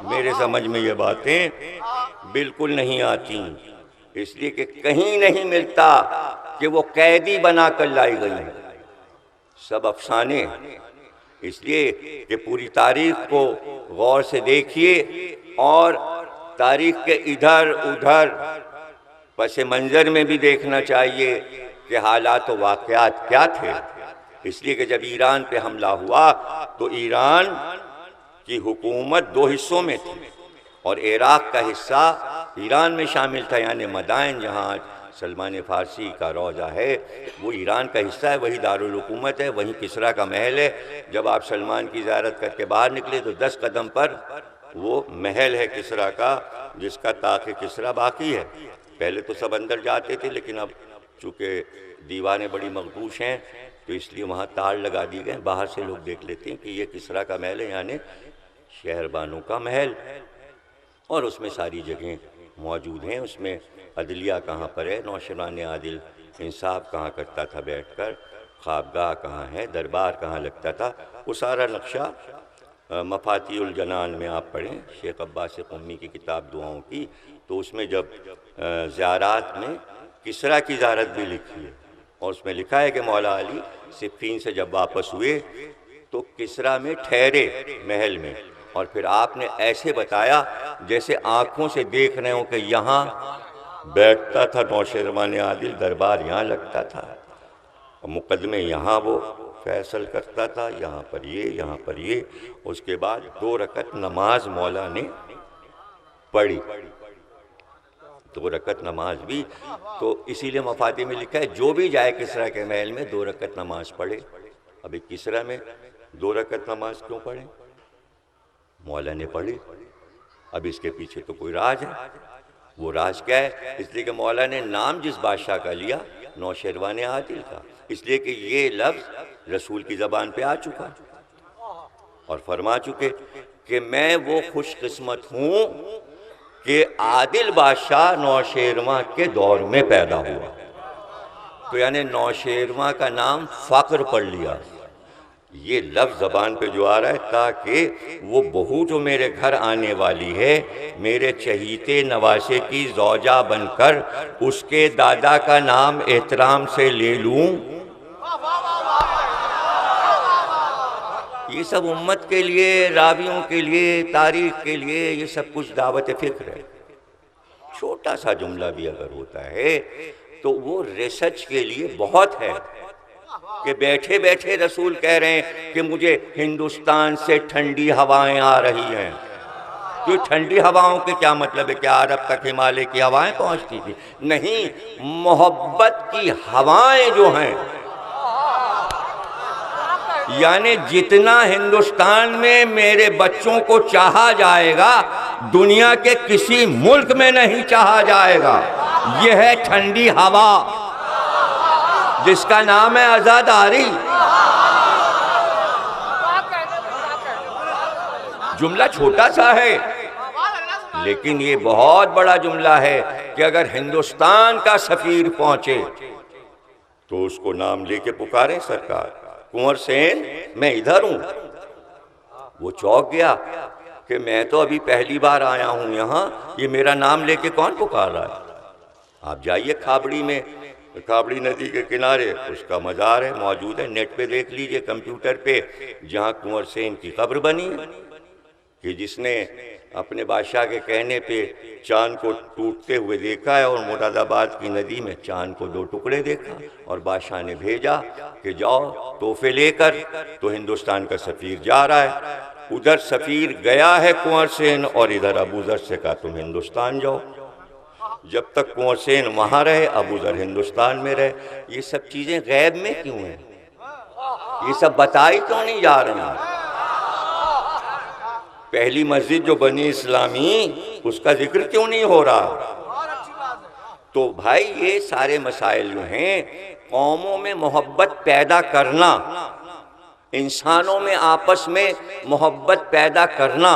میرے سمجھ میں یہ باتیں بالکل نہیں آتی. اس لیے کہ کہیں نہیں ملتا کہ وہ قیدی بنا کر لائی گئی ہیں، سب افسانے. اس لیے کہ پوری تاریخ کو غور سے دیکھیے اور تاریخ کے ادھر ادھر پس منظر میں بھی دیکھنا چاہیے کہ حالات و واقعات کیا تھے. اس لیے کہ جب ایران پہ حملہ ہوا تو ایران کی حکومت 2 حصوں میں تھی، اور عراق کا حصہ ایران میں شامل تھا، یعنی مدائن جہاں آج سلمان فارسی کا روضہ ہے وہ ایران کا حصہ ہے، وہی دارالحکومت ہے، وہیں کسریٰ کا محل ہے۔ جب آپ سلمان کی زیارت کر کے باہر نکلے تو 10 قدم پر وہ محل ہے کسریٰ کا، جس کا طاق کسریٰ باقی ہے۔ پہلے تو سب اندر جاتے تھے، لیکن اب چونکہ دیواریں بڑی مخدوش ہیں تو اس لیے وہاں تار لگا دی گئے، باہر سے لوگ دیکھ لیتے ہیں کہ یہ کسریٰ کا محل ہے، یعنی شہر بانو کا محل، اور اس میں ساری جگہیں موجود ہیں۔ اس میں عدلیہ کہاں پر ہے، نوشیروان عادل انصاف کہاں کرتا تھا بیٹھ کر، خوابگاہ کہاں ہے، دربار کہاں لگتا تھا، وہ سارا نقشہ مفاتیح الجنان میں آپ پڑھیں شیخ عباس قمی کی کتاب دعاؤں کی، تو اس میں جب زیارات میں کسریٰ کی زیارت بھی لکھی ہے، اور اس میں لکھا ہے کہ مولا علی صفین سے جب واپس ہوئے تو کسریٰ میں ٹھہرے محل میں، اور پھر آپ نے ایسے بتایا جیسے آنکھوں سے دیکھ رہے ہوں کہ یہاں بیٹھتا تھا نوشیروان عادل، دربار یہاں لگتا تھا، اور مقدمے یہاں وہ فیصل کرتا تھا، یہاں پر یہ، یہاں پر یہ۔ اس کے بعد 2 رکعت نماز مولا نے پڑھی، 2 رکعت نماز بھی، تو اسی لیے مفاتیح میں لکھا ہے جو بھی جائے کسریٰ کے محل میں 2 رکعت نماز پڑھے۔ ابھی کسریٰ میں 2 رکعت نماز کیوں پڑھیں؟ مولا نے پڑھی۔ اب اس کے پیچھے تو کوئی راز ہے، وہ راز کیا ہے؟ اس لیے کہ مولا نے نام جس بادشاہ کا لیا نوشیروان عادل کا، اس لیے کہ یہ لفظ رسول کی زبان پہ آ چکا اور فرما چکے کہ میں وہ خوش قسمت ہوں کہ عادل بادشاہ نوشیروان کے دور میں پیدا ہوا، تو یعنی نوشیروان کا نام فخر پڑھ لیا۔ یہ لفظ زبان پہ جو آ رہا ہے تاکہ وہ بہو جو میرے گھر آنے والی ہے میرے چہیتے نواسے کی زوجہ بن کر اس کے دادا کا نام احترام سے لے لوں۔ یہ سب امت کے لیے، راویوں کے لیے، تاریخ کے لیے، یہ سب کچھ دعوت فکر ہے۔ چھوٹا سا جملہ بھی اگر ہوتا ہے تو وہ ریسرچ کے لیے بہت ہے، کہ بیٹھے بیٹھے رسول کہہ رہے ہیں کہ مجھے ہندوستان سے ٹھنڈی ہوائیں آ رہی ہیں۔ تو ٹھنڈی ہواؤں کے کیا مطلب ہے؟ کیا عرب تک ہمالیہ کی ہوائیں پہنچتی تھی؟ نہیں، محبت کی ہوائیں جو ہیں، یعنی جتنا ہندوستان میں میرے بچوں کو چاہا جائے گا دنیا کے کسی ملک میں نہیں چاہا جائے گا۔ یہ ہے ٹھنڈی ہوا جس کا نام ہے عزاداری۔ جملہ چھوٹا سا ہے لیکن یہ بہت بڑا جملہ ہے کہ اگر ہندوستان کا سفیر پہنچے تو اس کو نام لے کے پکاریں، سرکار کنور سین میں ادھر ہوں۔ وہ چونک گیا کہ میں تو ابھی پہلی بار آیا ہوں یہاں، یہ میرا نام لے کے کون پکار رہا ہے؟ آپ جائیے کھابڑی میں، کھابڑی ندی کے کنارے اس کا مزار ہے، موجود ہے، نیٹ پہ دیکھ لیجئے کمپیوٹر پہ، جہاں کنور سین کی قبر بنی ہے، کہ جس نے اپنے بادشاہ کے کہنے پہ چاند کو ٹوٹتے ہوئے دیکھا ہے اور مراد آباد کی ندی میں چاند کو 2 ٹکڑے دیکھا، اور بادشاہ نے بھیجا کہ جاؤ تحفے لے کر، تو ہندوستان کا سفیر جا رہا ہے، ادھر سفیر گیا ہے کنور سین اور ادھر ابو ذر سے کہا تم ہندوستان جاؤ۔ جب تک کنور سین وہاں رہے ابو ذر ہندوستان میں رہے۔ یہ سب چیزیں غیب میں کیوں ہیں؟ یہ سب بتائی کیوں نہیں جا رہی ہیں؟ پہلی مسجد جو بنی اسلامی اس کا ذکر کیوں نہیں ہو رہا؟ تو بھائی یہ سارے مسائل جو ہیں، قوموں میں محبت پیدا کرنا، انسانوں میں آپس میں محبت پیدا کرنا،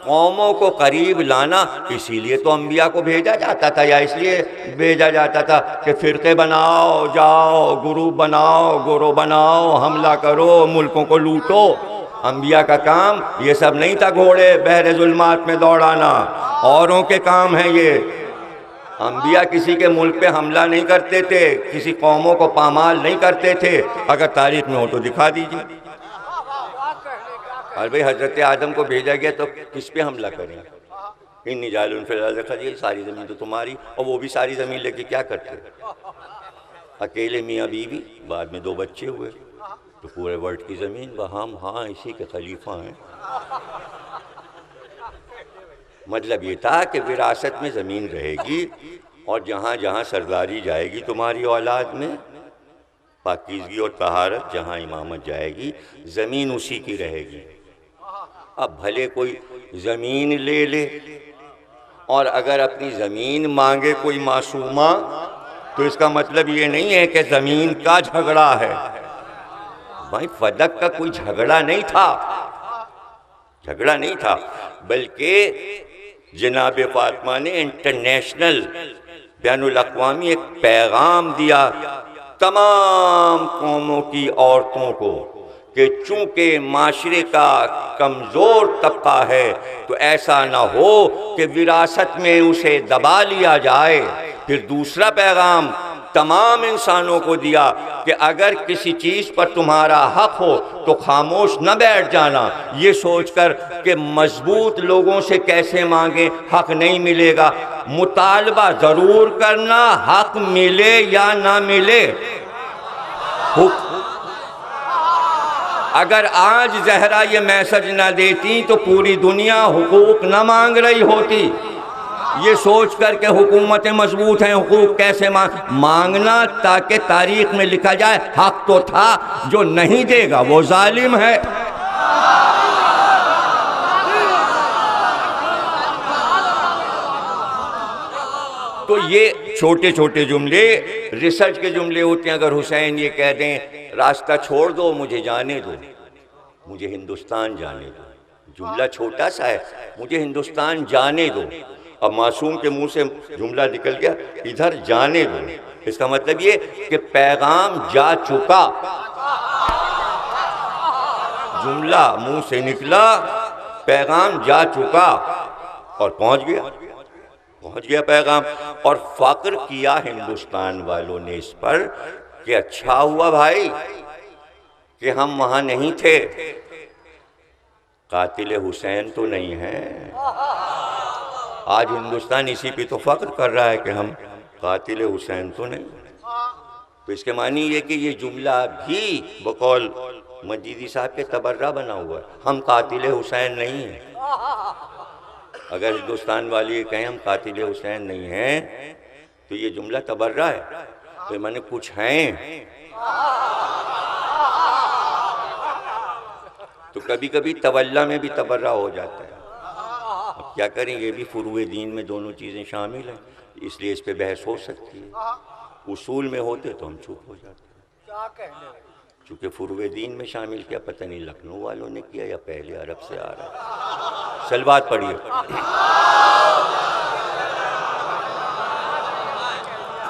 قوموں کو قریب لانا، اسی لیے تو انبیاء کو بھیجا جاتا تھا، یا اس لیے بھیجا جاتا تھا کہ فرقے بناؤ، جاؤ گروہ بناؤ، حملہ کرو، ملکوں کو لوٹو۔ انبیاء کا کام یہ سب نہیں تھا گھوڑے بحر ظلمات میں دوڑانا، اوروں کے کام ہے یہ۔ انبیاء کسی کے ملک پہ حملہ نہیں کرتے تھے، کسی قوموں کو پامال نہیں کرتے تھے۔ اگر تاریخ میں ہو تو دکھا دیجیے۔ اور بھئی حضرت آدم کو بھیجا گیا تو کس پہ حملہ کریں؟ انی جاعل فی الارض خلیفہ، ساری زمین تو تمہاری، اور وہ بھی ساری زمین لے کے کیا کرتے؟ اکیلے میاں بیوی، بعد میں 2 بچے ہوئے، تو پورے ورلڈ کی زمین ہم ہاں اسی کے خلیفہ ہیں۔ مطلب یہ تھا کہ وراثت میں زمین رہے گی، اور جہاں جہاں سرداری جائے گی تمہاری اولاد میں، پاکیزگی اور طہارت جہاں امامت جائے گی، زمین اسی کی رہے گی۔ اب بھلے کوئی زمین لے لے، اور اگر اپنی زمین مانگے کوئی معصومہ، تو اس کا مطلب یہ نہیں ہے کہ زمین کا جھگڑا ہے۔ بھائی فدق کا کوئی جھگڑا نہیں تھا، جھگڑا نہیں تھا، بلکہ جناب فاطمہ نے انٹرنیشنل بین الاقوامی ایک پیغام دیا تمام قوموں کی عورتوں کو کہ چونکہ معاشرے کا کمزور طبقہ ہے تو ایسا نہ ہو کہ وراثت میں اسے دبا لیا جائے۔ پھر دوسرا پیغام تمام انسانوں کو دیا کہ اگر کسی چیز پر تمہارا حق ہو تو خاموش نہ بیٹھ جانا، یہ سوچ کر کہ مضبوط لوگوں سے کیسے مانگیں، حق نہیں ملے گا، مطالبہ ضرور کرنا، حق ملے یا نہ ملے۔ اگر آج زہرا یہ میسج نہ دیتی تو پوری دنیا حقوق نہ مانگ رہی ہوتی، یہ سوچ کر کہ حکومتیں مضبوط ہیں، حقوق کیسے مانگنا، تاکہ تاریخ میں لکھا جائے حق تو تھا، جو نہیں دے گا وہ ظالم ہے۔ تو یہ چھوٹے چھوٹے جملے ریسرچ کے جملے ہوتے ہیں۔ اگر حسین یہ کہہ دیں راستہ چھوڑ دو، مجھے جانے دو، مجھے ہندوستان جانے دو، جملہ چھوٹا سا ہے، مجھے ہندوستان جانے دو، اب معصوم کے منہ سے جملہ نکل گیا ادھر جانے دو، اس کا مطلب یہ کہ پیغام جا چکا، جملہ منہ سے نکلا، پیغام جا چکا اور پہنچ گیا پیغام۔ اور فخر کیا ہندوستان والوں نے اس پر کہ اچھا ہوا بھائی کہ ہم وہاں نہیں تھے، قاتل حسین تو نہیں ہے۔ آج ہندوستان اسی پہ تو فخر کر رہا ہے کہ ہم قاتل حسین تو نہیں۔ تو اس کے معنی یہ کہ یہ جملہ بھی بقول مجیدی صاحب کے تبرہ بنا ہوا ہے، ہم قاتل حسین نہیں ہیں۔ اگر ہندوستان والی کہیں ہم قاتل حسین نہیں ہیں تو یہ جملہ تبرہ ہے، تو میں نے کچھ ہیں۔ تو کبھی کبھی تولا میں بھی تبرہ ہو جاتا ہے، اب کیا کریں، یہ بھی فروع دین میں دونوں چیزیں شامل ہیں، اس لیے اس پہ بحث ہو سکتی ہے۔ اصول میں ہوتے تو ہم چپ ہو جاتے، چونکہ فروع دین میں شامل کیا پتہ نہیں لکھنؤ والوں نے کیا یا پہلے عرب سے آ رہا ہے۔ سلوات پڑھیے۔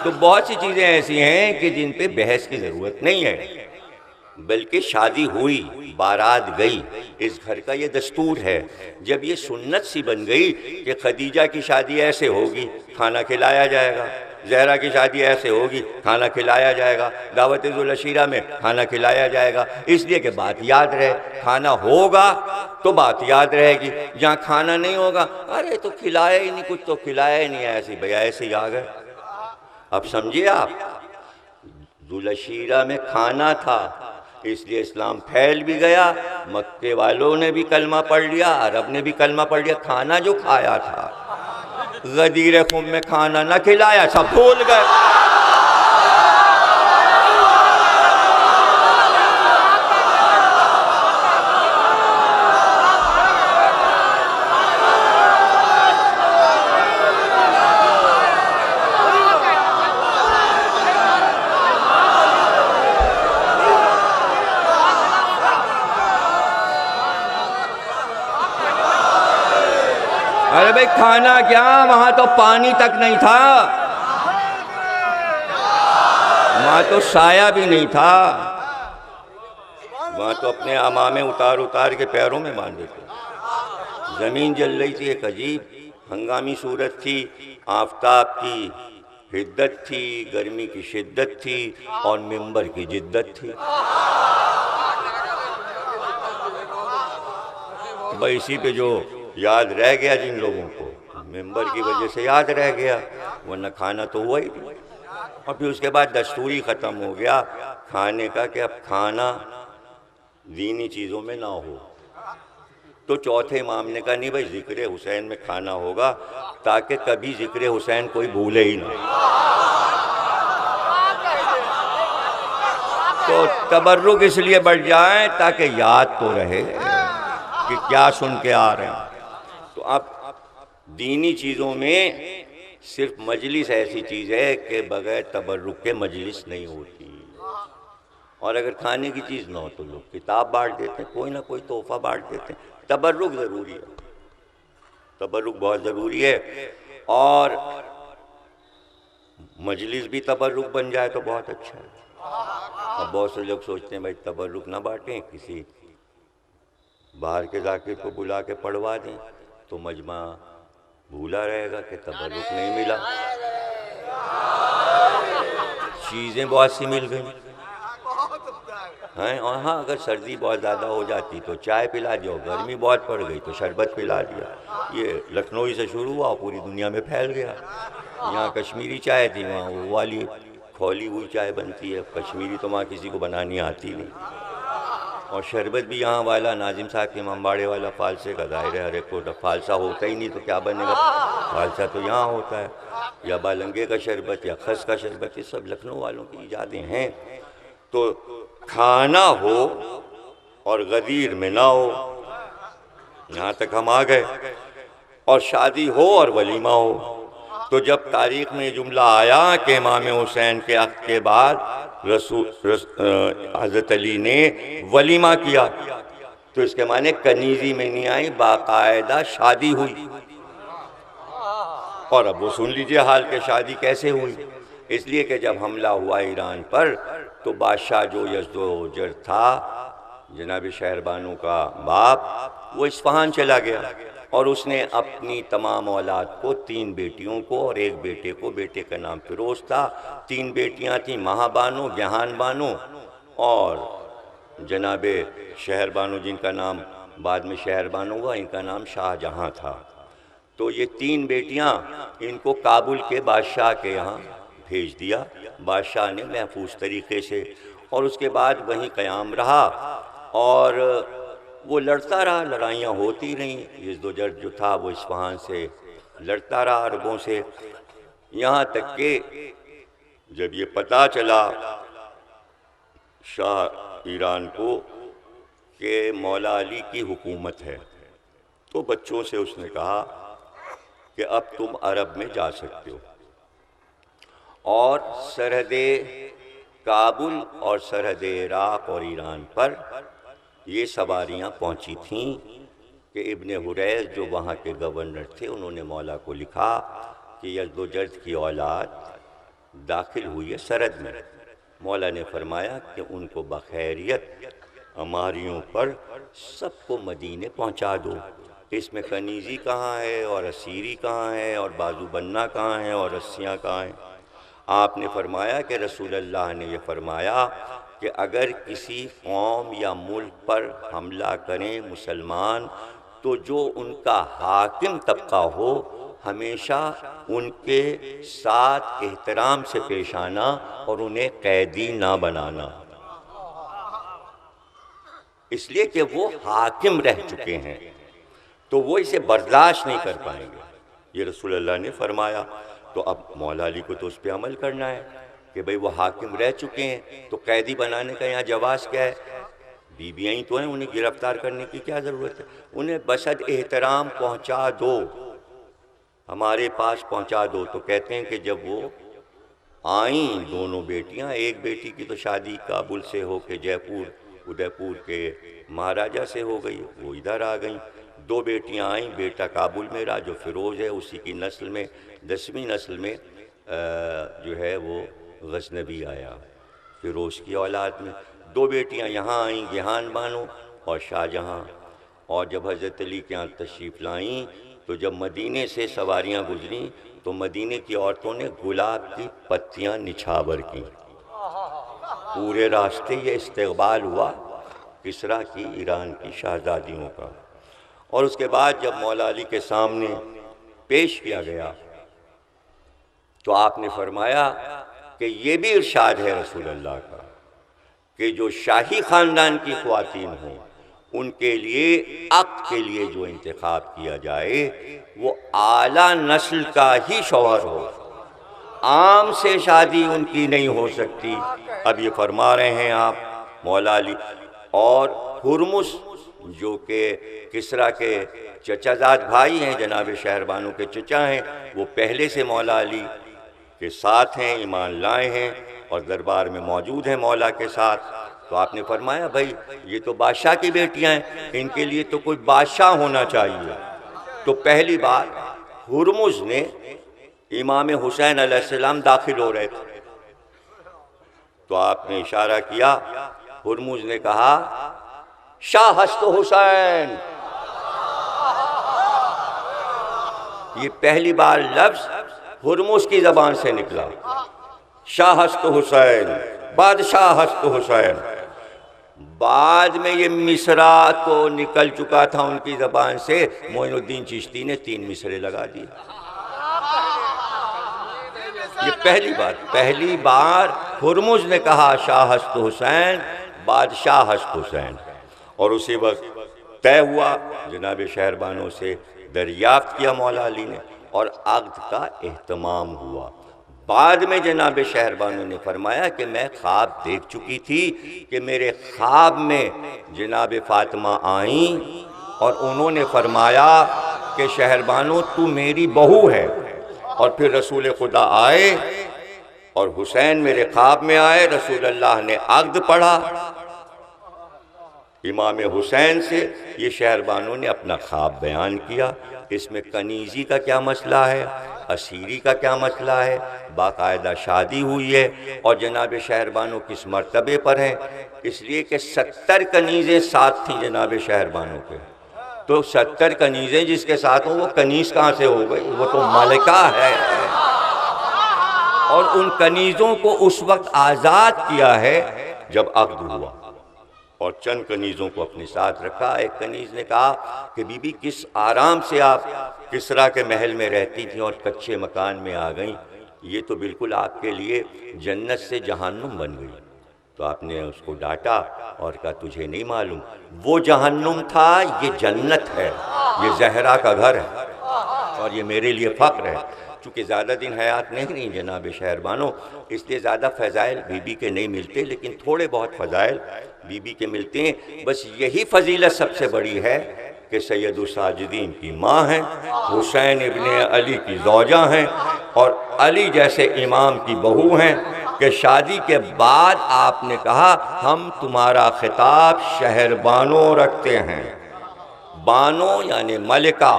تو بہت سی چیزیں ایسی ہیں کہ جن پہ بحث کی ضرورت نہیں ہے، بلکہ شادی ہوئی، بارات گئی، اس گھر کا یہ دستور ہے۔ جب یہ سنت سی بن گئی کہ خدیجہ کی شادی ایسے ہوگی، کھانا کھلایا جائے گا، زہرا کی شادی ایسے ہوگی، کھانا کھلایا جائے گا، دعوت ذوالعشیرہ میں کھانا کھلایا جائے گا، اس لیے کہ بات یاد رہے، کھانا ہوگا تو بات یاد رہے گی، جہاں کھانا نہیں ہوگا ارے تو کھلایا ہی نہیں، کچھ تو کھلایا ہی نہیں، ایسے بھیا ایسے ہی آ گئے۔ اب سمجھیے آپ، ذوالعشیرہ میں کھانا تھا، اس لیے اسلام پھیل بھی گیا، مکے والوں نے بھی کلمہ پڑھ لیا، عرب نے بھی کلمہ پڑھ لیا، کھانا جو کھایا تھا، غدیر خم میں کھانا نہ کھلایا، سب بھول گئے۔ ارے بھائی کھانا کیا، وہاں تو پانی تک نہیں تھا، وہاں تو سایہ بھی نہیں تھا، وہاں تو اپنے عمامے اتار اتار کے پیروں میں باندھے تھے۔ زمین جل رہی تھی، ایک عجیب ہنگامی صورت تھی، آفتاب کی حدت تھی، گرمی کی شدت تھی اور منبر کی جدت تھی۔ بھائی اسی پہ جو یاد رہ گیا جن لوگوں کو، ممبر کی وجہ سے یاد رہ گیا، ورنہ کھانا تو ہوا ہی نہیں۔ اور پھر اس کے بعد دستوری ختم ہو گیا کھانے کا کہ اب کھانا دینی چیزوں میں نہ ہو، تو چوتھے امام نے کہا نہیں بھائی ذکر حسین میں کھانا ہوگا تاکہ کبھی ذکر حسین کوئی بھولے ہی نہ۔ تو تبرک اس لیے بڑھ جائے تاکہ یاد تو رہے کہ کیا سن کے آ رہے ہیں۔ تو اب دینی چیزوں میں صرف مجلس ایسی چیز ہے کہ بغیر تبرک کے مجلس نہیں ہوتی، اور اگر کھانے کی چیز نہ ہو تو لوگ کتاب بانٹ دیتے ہیں، کوئی نہ کوئی تحفہ بانٹ دیتے ہیں۔ تبرک ضروری ہے، تبرک بہت ضروری ہے، اور مجلس بھی تبرک بن جائے تو بہت اچھا ہے۔ اب بہت سے لوگ سوچتے ہیں بھائی تبرک نہ بانٹیں، کسی باہر کے ذاکر کو بلا کے پڑھوا دیں تو مجمع بھولا رہے گا کہ تبرک نہیں ملا، چیزیں بہت سی مل گئیں ہیں۔ اور ہاں اگر سردی بہت زیادہ ہو جاتی تو چائے پلا دیا، گرمی بہت پڑ گئی تو شربت پلا دیا۔ یہ لکھنؤ سے شروع ہوا پوری دنیا میں پھیل گیا۔ یہاں کشمیری چائے تھی، وہاں وہ والی کھولی ہوئی چائے بنتی ہے، کشمیری تو وہاں کسی کو بنانی آتی نہیں۔ اور شربت بھی یہاں والا ناظم صاحب کے امامباڑے والا فالسے کا، ظاہر ہے ہر ایک کو فالسہ ہوتا ہی نہیں تو کیا بنے گا، فالسہ تو یہاں ہوتا ہے، یا بالنگے کا شربت یا خس کا شربت، یہ سب لکھنؤ والوں کی ایجادیں ہیں۔ تو کھانا ہو اور غدیر میں نہ ہو، یہاں تک ہم آ گئے، اور شادی ہو اور ولیمہ ہو۔ تو جب تاریخ میں یہ جملہ آیا کہ امام حسین کے عقد کے بعد حضرت علی نے ولیمہ کیا، تو اس کے معنی کنیزی میں نہیں آئی، باقاعدہ شادی ہوئی۔ اور اب وہ سن لیجئے حال کہ شادی کیسے ہوئی۔ اس لیے کہ جب حملہ ہوا ایران پر تو بادشاہ جو یزدجرد تھا، جناب شہربانو کا باپ، وہ اصفہان چلا گیا، اور اس نے اپنی تمام اولاد کو، 3 بیٹیوں کو اور 1 بیٹے کو، بیٹے کا نام فیروز تھا، 3 بیٹیاں تھیں، مہا بانو، جہان بانو اور جناب شہربانو، جن کا نام بعد میں شہربانو ہوا، ان کا نام شاہ جہاں تھا۔ تو یہ 3 بیٹیاں، ان کو کابل کے بادشاہ کے یہاں بھیج دیا، بادشاہ نے محفوظ طریقے سے، اور اس کے بعد وہیں قیام رہا، اور وہ لڑتا رہا، لڑائیاں ہوتی رہیں۔ یزدجرد جو تھا وہ اصفہان سے لڑتا رہا عربوں سے، یہاں تک کہ جب یہ پتہ چلا شاہ ایران کو کہ مولا علی کی حکومت ہے، تو بچوں سے اس نے کہا کہ اب تم عرب میں جا سکتے ہو، اور سرحد کابل اور سرحد عراق اور ایران پر یہ سواریاں پہنچی تھیں کہ ابن حریث جو وہاں کے گورنر تھے، انہوں نے مولا کو لکھا کہ یزدجرد کی اولاد داخل ہوئی ہے سرحد میں۔ مولا نے فرمایا کہ ان کو بخیریت اماریوں پر سب کو مدینے پہنچا دو، اس میں کنیزی کہاں ہے اور اسیری کہاں ہے اور بازو بننا کہاں ہے اور رسیاں کہاں ہیں۔ آپ نے فرمایا کہ رسول اللہ نے یہ فرمایا کہ اگر کسی قوم یا ملک پر حملہ کریں مسلمان تو جو ان کا حاکم طبقہ ہو ہمیشہ ان کے ساتھ احترام سے پیش آنا اور انہیں قیدی نہ بنانا، اس لیے کہ وہ حاکم رہ چکے ہیں تو وہ اسے برداشت نہیں کر پائیں گے، یہ رسول اللہ نے فرمایا۔ تو اب مولا علی کو تو اس پہ عمل کرنا ہے کہ بھئی وہ حاکم رہ چکے ہیں، تو قیدی بنانے کا یہاں جواز کیا ہے؟ بیویاں ہی تو ہیں، انہیں گرفتار کرنے کی کیا ضرورت ہے؟ انہیں بسد احترام پہنچا دو، ہمارے پاس پہنچا دو۔ تو کہتے ہیں کہ جب وہ آئیں دونوں بیٹیاں، ایک بیٹی کی تو شادی کابل سے ہو کے ادے پور کے مہاراجہ سے ہو گئی، وہ ادھر آ گئیں، 2 بیٹیاں آئیں، بیٹا کابل میں رہا جو فیروز ہے، اسی کی نسل میں 10ویں نسل میں جو ہے وہ غزنوی آیا فیروز کی اولاد میں۔ 2 بیٹیاں یہاں آئیں، جہان بانو اور شاہ جہاں، اور جب حضرت علی کے یہاں تشریف لائیں تو جب مدینے سے سواریاں گزریں تو مدینے کی عورتوں نے گلاب کی پتیاں نچھاور کیں، پورے راستے یہ استقبال ہوا کسریٰ کی ایران کی شہزادیوں کا۔ اور اس کے بعد جب مولا علی کے سامنے پیش کیا گیا تو آپ نے فرمایا کہ یہ بھی ارشاد ہے رسول اللہ کا کہ جو شاہی خاندان کی خواتین ہوں ان کے لیے عقد کے لیے جو انتخاب کیا جائے وہ اعلیٰ نسل کا ہی شوہر ہو، عام سے شادی ان کی نہیں ہو سکتی۔ اب یہ فرما رہے ہیں آپ مولا علی، اور ہرمز جو کہ کسریٰ کے چچا زاد بھائی ہیں، جناب شہربانو کے چچا ہیں، وہ پہلے سے مولا علی کے ساتھ ہیں، ایمان لائے ہیں اور دربار میں موجود ہیں مولا کے ساتھ۔ تو آپ نے فرمایا بھائی یہ تو بادشاہ کی بیٹیاں ہیں، ان کے لیے تو کوئی بادشاہ ہونا چاہیے۔ تو پہلی بار ہرمز نے، امام حسین علیہ السلام داخل ہو رہے تھے، تو آپ نے اشارہ کیا، ہرمز نے کہا شاہست حسین۔ یہ پہلی بار لفظ ہرمز کی زبان سے نکلا، شاہست حسین، بادشاہست حسین۔ بعد میں یہ مصرع تو نکل چکا تھا ان کی زبان سے، معین الدین چشتی نے 3 مصرے لگا دیے۔ یہ پہلی بار ہرمز نے کہا شاہست حسین، بادشاہست حسین، اور اسی وقت طے ہوا، جناب شہربانوں سے دریافت کیا مولا علی نے، اور عقد کا اہتمام ہوا۔ بعد میں جناب شہربانوں نے فرمایا کہ میں خواب دیکھ چکی تھی کہ میرے خواب میں جناب فاطمہ آئیں اور انہوں نے فرمایا کہ شہربانو تو میری بہو ہے، اور پھر رسول خدا آئے اور حسین میرے خواب میں آئے، رسول اللہ نے عقد پڑھا امام حسین سے۔ یہ شہربانوں نے اپنا خواب بیان کیا، اس میں کنیزی کا کیا مسئلہ ہے، اسیری کا کیا مسئلہ ہے، باقاعدہ شادی ہوئی ہے، اور جناب شہربانوں کس مرتبے پر ہیں، اس لیے کہ 70 کنیزیں ساتھ تھیں جناب شہربانوں کے۔ تو 70 کنیزیں جس کے ساتھ ہوں وہ کنیز کہاں سے ہو گئی، وہ تو ملکہ ہے۔ اور ان کنیزوں کو اس وقت آزاد کیا ہے جب عقد ہوا، اور چند کنیزوں کو اپنے ساتھ رکھا۔ ایک کنیز نے کہا کہ بی بی کس آرام سے آپ کسریٰ کے محل میں رہتی تھیں اور کچے مکان میں آ گئیں، یہ تو بالکل آپ کے لیے جنت سے جہنم بن گئی۔ تو آپ نے اس کو ڈانٹا اور کہا تجھے نہیں معلوم، وہ جہنم تھا، یہ جنت ہے، یہ زہرا کا گھر ہے، اور یہ میرے لیے فخر ہے۔ چونکہ زیادہ دن حیات نہیں رہی جناب شہربانو، اس لیے زیادہ فضائل بی بی کے نہیں ملتے، لیکن تھوڑے بہت فضائل بی بی کے ملتے ہیں۔ بس یہی فضیلت سب سے بڑی ہے کہ سید الساجدین کی ماں ہیں، حسین ابن علی کی زوجہ ہیں، اور علی جیسے امام کی بہو ہیں، کہ شادی کے بعد آپ نے کہا ہم تمہارا خطاب شہربانو رکھتے ہیں۔ بانو یعنی ملکہ،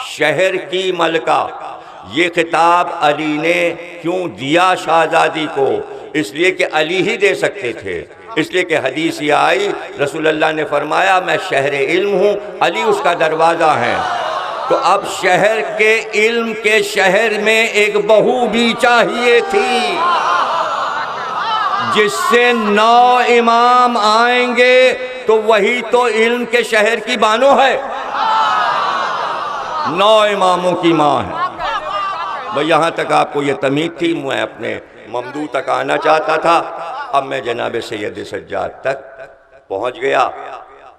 شہر کی ملکہ۔ یہ خطاب علی نے کیوں دیا شہزادی کو؟ اس لیے کہ علی ہی دے سکتے تھے، اس لیے کہ حدیث یہ آئی، رسول اللہ نے فرمایا میں شہر علم ہوں، علی اس کا دروازہ ہے۔ تو اب شہر کے علم کے شہر میں ایک بہو بھی چاہیے تھی، جس سے 9 امام آئیں گے، تو وہی تو علم کے شہر کی بانو ہے، 9 اماموں کی ماں ہے۔ بھئی یہاں تک آپ کو یہ تمیز تھی، میں اپنے ممدوح تک آنا چاہتا تھا۔ اب میں جناب سید سجاد تک پہنچ گیا،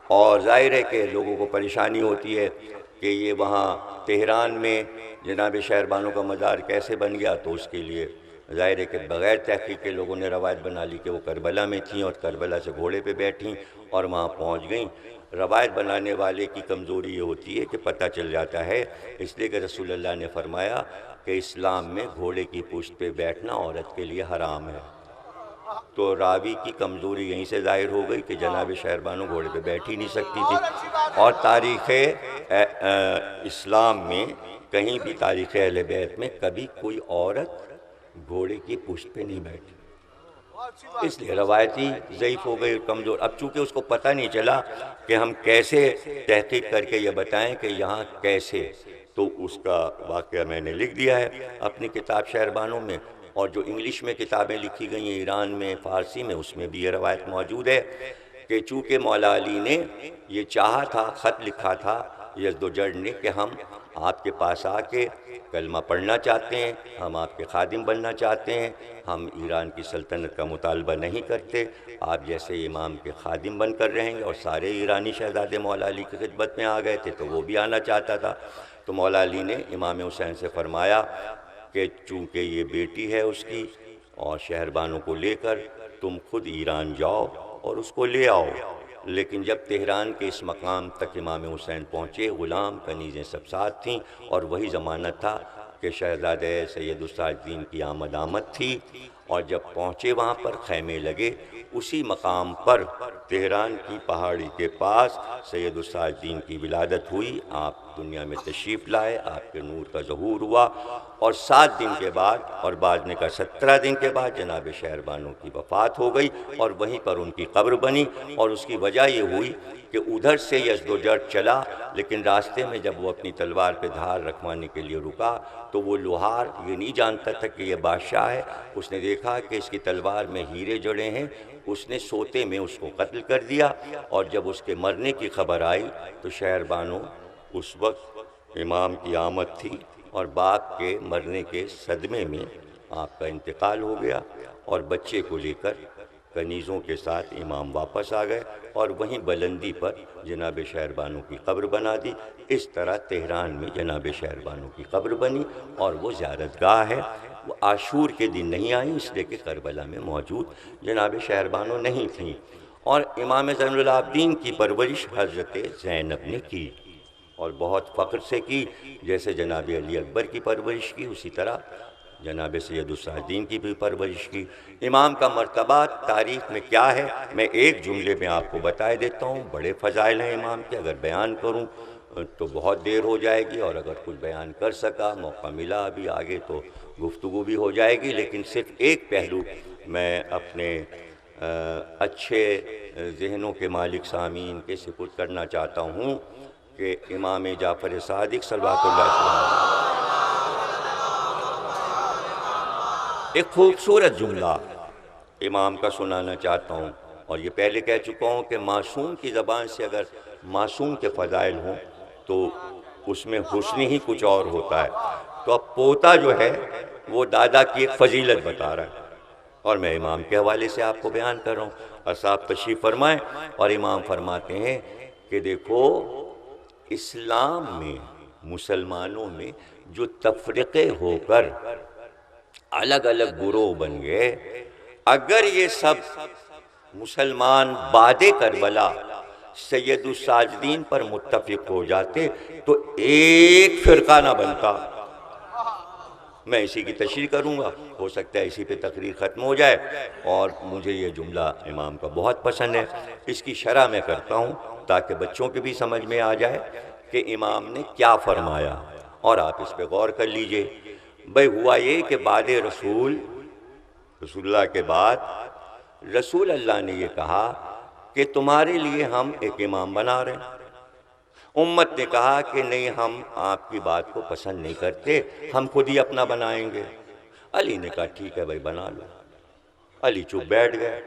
اور ظاہر ہے کہ لوگوں کو پریشانی ہوتی ہے کہ یہ وہاں تہران میں جناب شہربانوں کا مزار کیسے بن گیا، تو اس کے لیے ظاہر ہے کہ بغیر تحقیق کے لوگوں نے روایت بنا لی کہ وہ کربلا میں تھیں، اور کربلا سے گھوڑے پہ بیٹھیں اور وہاں پہنچ گئیں۔ روایت بنانے والے کی کمزوری یہ ہوتی ہے کہ پتہ چل جاتا ہے، اس لیے کہ رسول اللہ نے فرمایا کہ اسلام میں گھوڑے کی پشت پہ بیٹھنا عورت کے لیے حرام ہے۔ تو راوی کی کمزوری یہیں سے ظاہر ہو گئی کہ جناب شہربانو گھوڑے پہ بیٹھ ہی نہیں سکتی تھی، اور تاریخ اسلام میں کہیں بھی تاریخ اہل بیت میں کبھی کوئی عورت گھوڑے کی پشت پہ نہیں بیٹھی، اس لیے روایتی ضعیف ہو گئی، کمزور۔ اب چونکہ اس کو پتہ نہیں چلا کہ ہم کیسے تحقیق کر کے یہ بتائیں کہ یہاں کیسے، تو اس کا واقعہ میں نے لکھ دیا ہے اپنی کتاب شہربانوں میں، اور جو انگلش میں کتابیں لکھی گئی ہیں ایران میں، فارسی میں، اس میں بھی یہ روایت موجود ہے کہ چونکہ مولا علی نے یہ چاہا تھا، خط لکھا تھا یزدجرد نے کہ ہم آپ کے پاس آ کے کلمہ پڑھنا چاہتے ہیں، ہم آپ کے خادم بننا چاہتے ہیں، ہم ایران کی سلطنت کا مطالبہ نہیں کرتے، آپ جیسے امام کے خادم بن کر رہیں گے۔ اور سارے ایرانی شہزادے مولا علی کی خدمت میں آ گئے تھے تو وہ بھی آنا چاہتا تھا۔ تو مولا علی نے امام حسین سے فرمایا کہ چونکہ یہ بیٹی ہے اس کی، اور شہربانوں کو لے کر تم خود ایران جاؤ اور اس کو لے آؤ۔ لیکن جب تہران کے اس مقام تک امام حسین پہنچے، غلام کنیزیں سب ساتھ تھیں، اور وہی ضمانت تھا کہ شہزادہ سید الساجدین کی آمد تھی۔ اور جب پہنچے وہاں پر خیمے لگے، اسی مقام پر تہران کی پہاڑی کے پاس سید الساجدین کی ولادت ہوئی، آپ دنیا میں تشریف لائے، آپ کے نور کا ظہور ہوا، اور 7 دن کے بعد، اور بعد نے کہا 17 دن کے بعد جناب شہربانو کی وفات ہو گئی، اور وہیں پر ان کی قبر بنی۔ اور اس کی وجہ یہ ہوئی کہ ادھر سے یزدجرد چلا، لیکن راستے میں جب وہ اپنی تلوار پہ دھار رکھوانے کے لیے رکا تو وہ لوہار یہ نہیں جانتا تھا کہ یہ بادشاہ ہے، اس نے دیکھا کہ اس کی تلوار میں ہیرے جڑے ہیں، اس نے سوتے میں اس کو قتل کر دیا۔ اور جب اس کے مرنے کی خبر آئی تو شہربانو اس وقت امام کی آمد تھی، اور باپ کے مرنے کے صدمے میں آپ کا انتقال ہو گیا، اور بچے کو لے کر کنیزوں کے ساتھ امام واپس آ گئے، اور وہیں بلندی پر جناب شہربانو کی قبر بنا دی۔ اس طرح تہران میں جناب شہربانو کی قبر بنی، اور وہ زیارت گاہ ہے۔ وہ عاشور کے دن نہیں آئی، اس لیے کہ کربلا میں موجود جناب شہربانو نہیں تھیں۔ اور امام زین العابدین کی پرورش حضرت زینب نے کی، اور بہت فخر سے کی، جیسے جناب علی اکبر کی پرورش کی اسی طرح جناب سید الساجدین کی بھی پرورش کی۔ امام کا مرتبہ تاریخ میں کیا ہے، میں ایک جملے میں آپ کو بتائے دیتا ہوں۔ بڑے فضائل ہیں امام کے، اگر بیان کروں تو بہت دیر ہو جائے گی، اور اگر کچھ بیان کر سکا، موقع ملا ابھی آگے تو گفتگو بھی ہو جائے گی، لیکن صرف ایک پہلو میں اپنے اچھے ذہنوں کے مالک سامعین کے سپرد کرنا چاہتا ہوں کہ امام جعفر صادق صلوات اللہ علیہ ایک خوبصورت جملہ امام کا سنانا چاہتا ہوں، اور یہ پہلے کہہ چکا ہوں کہ معصوم کی زبان سے اگر معصوم کے فضائل ہوں تو اس میں حسن ہی کچھ اور ہوتا ہے۔ تو اب پوتا جو ہے وہ دادا کی ایک فضیلت بتا رہا ہے، اور میں امام کے حوالے سے آپ کو بیان کر رہا ہوں۔ اور صاحب تشریف فرمائیں، اور امام فرماتے ہیں کہ دیکھو اسلام میں مسلمانوں میں جو تفرقے ہو کر الگ الگ گروہ بن گئے، اگر یہ سب مسلمان بعد کربلا سید الساجدین پر متفق ہو جاتے تو ایک فرقہ نہ بنتا۔ میں اسی کی تشریح کروں گا، ہو سکتا ہے اسی پہ تقریر ختم ہو جائے، اور مجھے یہ جملہ امام کا بہت پسند ہے۔ اس کی شرح میں کرتا ہوں تاکہ بچوں کے بھی سمجھ میں آ جائے کہ امام نے کیا فرمایا، اور آپ اس پہ غور کر لیجئے۔ بھئی ہوا یہ کہ بعد رسول اللہ کے بعد رسول اللہ نے یہ کہا کہ تمہارے لیے ہم ایک امام بنا رہے ہیں۔ امت نے کہا کہ نہیں، ہم آپ کی بات کو پسند نہیں کرتے، ہم خود ہی اپنا بنائیں گے۔ علی نے کہا ٹھیک ہے بھائی بنا لو۔ علی چپ بیٹھ گئے،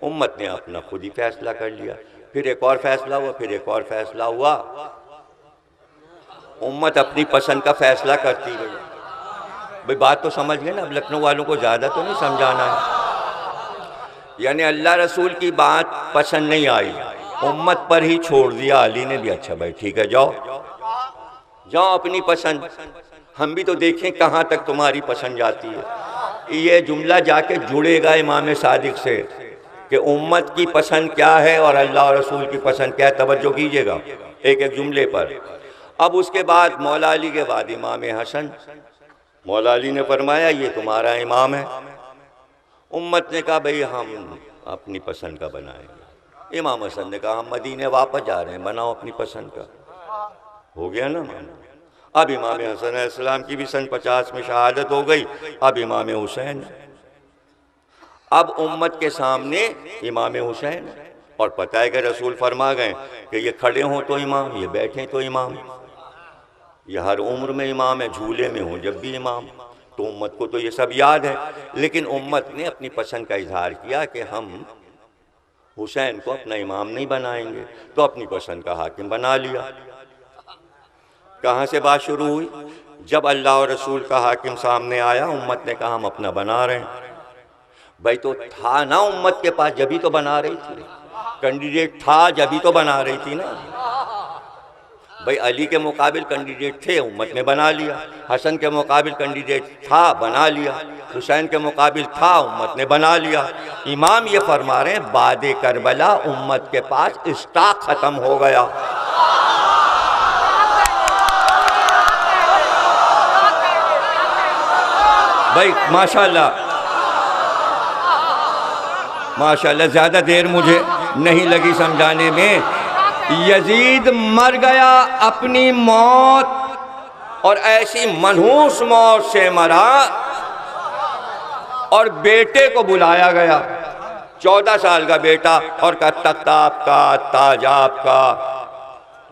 امت نے اپنا خود ہی فیصلہ کر لیا۔ پھر ایک اور فیصلہ ہوا، پھر ایک اور فیصلہ ہوا، امت اپنی پسند کا فیصلہ کرتی گئی۔ بھئی بات تو سمجھ گئے نا، اب لکھنؤ والوں کو زیادہ تو نہیں سمجھانا ہے۔ یعنی اللہ رسول کی بات پسند نہیں آئی، امت پر ہی چھوڑ دیا۔ علی نے بھی اچھا بھائی ٹھیک ہے، جاؤ اپنی پسند، ہم بھی تو دیکھیں کہاں تک تمہاری پسند جاتی ہے۔ یہ جملہ جا کے جڑے گا امام صادق سے کہ امت کی پسند کیا ہے اور اللہ اور رسول کی پسند کیا ہے، توجہ کیجئے گا ایک ایک جملے پر۔ اب اس کے بعد مولا علی کے بعد امام حسن، مولا علی نے فرمایا یہ تمہارا امام ہے۔ امت نے کہا بھئی ہم اپنی پسند کا بنائیں گے۔ امام حسن نے کہا ہم مدینے واپس جا رہے ہیں، بناؤ اپنی پسند کا۔ ہو گیا نا۔ اب امام حسن علیہ السلام کی بھی سن 50 میں شہادت ہو گئی، اب امام حسین، اب امت کے سامنے امام حسین، اور پتہ ہے کہ رسول فرما گئے کہ یہ کھڑے ہوں تو امام، یہ بیٹھیں تو امام، یہ ہر عمر میں امام ہے، جھولے میں ہوں جب بھی امام۔ تو امت کو تو یہ سب یاد ہے، لیکن امت نے اپنی پسند کا اظہار کیا کہ ہم حسین کو اپنا امام نہیں بنائیں گے تو اپنی پسند کا حاکم بنا لیا۔ کہاں سے بات شروع ہوئی؟ جب اللہ اور رسول کا حاکم سامنے آیا، امت نے کہا ہم اپنا بنا رہے ہیں۔ بھائی تو تھا نا امت کے پاس، جبھی تو بنا رہی تھی، کینڈیڈیٹ تھا جبھی تو بنا رہی تھی نا۔ بھئی علی کے مقابل کینڈیڈیٹ تھے، امت نے بنا لیا۔ حسن کے مقابل کینڈیڈیٹ تھا، بنا لیا۔ حسین کے مقابل تھا، امت نے بنا لیا۔ امام یہ فرما رہے ہیں بعد کربلا امت کے پاس اسٹاک ختم ہو گیا۔ بھئی ماشاءاللہ ماشاءاللہ، زیادہ دیر مجھے نہیں لگی سمجھانے میں۔ یزید مر گیا اپنی موت، اور ایسی منحوس موت سے مرا، اور بیٹے کو بلایا گیا، 14 سال کا بیٹا، اور کہا تخت آپ کا، تاج آپ کا،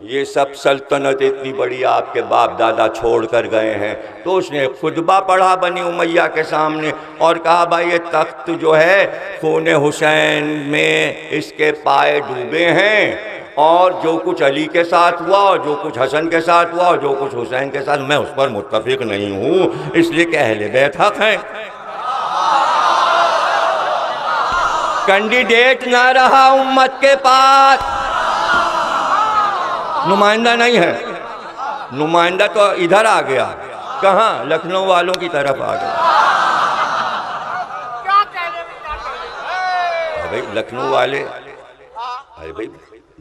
یہ سب سلطنت اتنی بڑی آپ کے باپ دادا چھوڑ کر گئے ہیں۔ تو اس نے خطبہ پڑھا بنی امیہ کے سامنے اور کہا بھائی یہ تخت جو ہے خون حسین میں اس کے پائے ڈوبے ہیں، اور جو کچھ علی کے ساتھ ہوا، اور جو کچھ حسن کے ساتھ ہوا، اور جو کچھ حسین کے ساتھ، میں اس پر متفق نہیں ہوں، اس لیے کہ اہل بیت حق ہیں۔ کینڈیڈیٹ نہ رہا امت کے پاس، نمائندہ نہیں ہے، نمائندہ تو ادھر آ گیا، کہاں؟ لکھنؤ والوں کی طرف آ گیا۔ بھائی لکھنؤ والے، ارے بھائی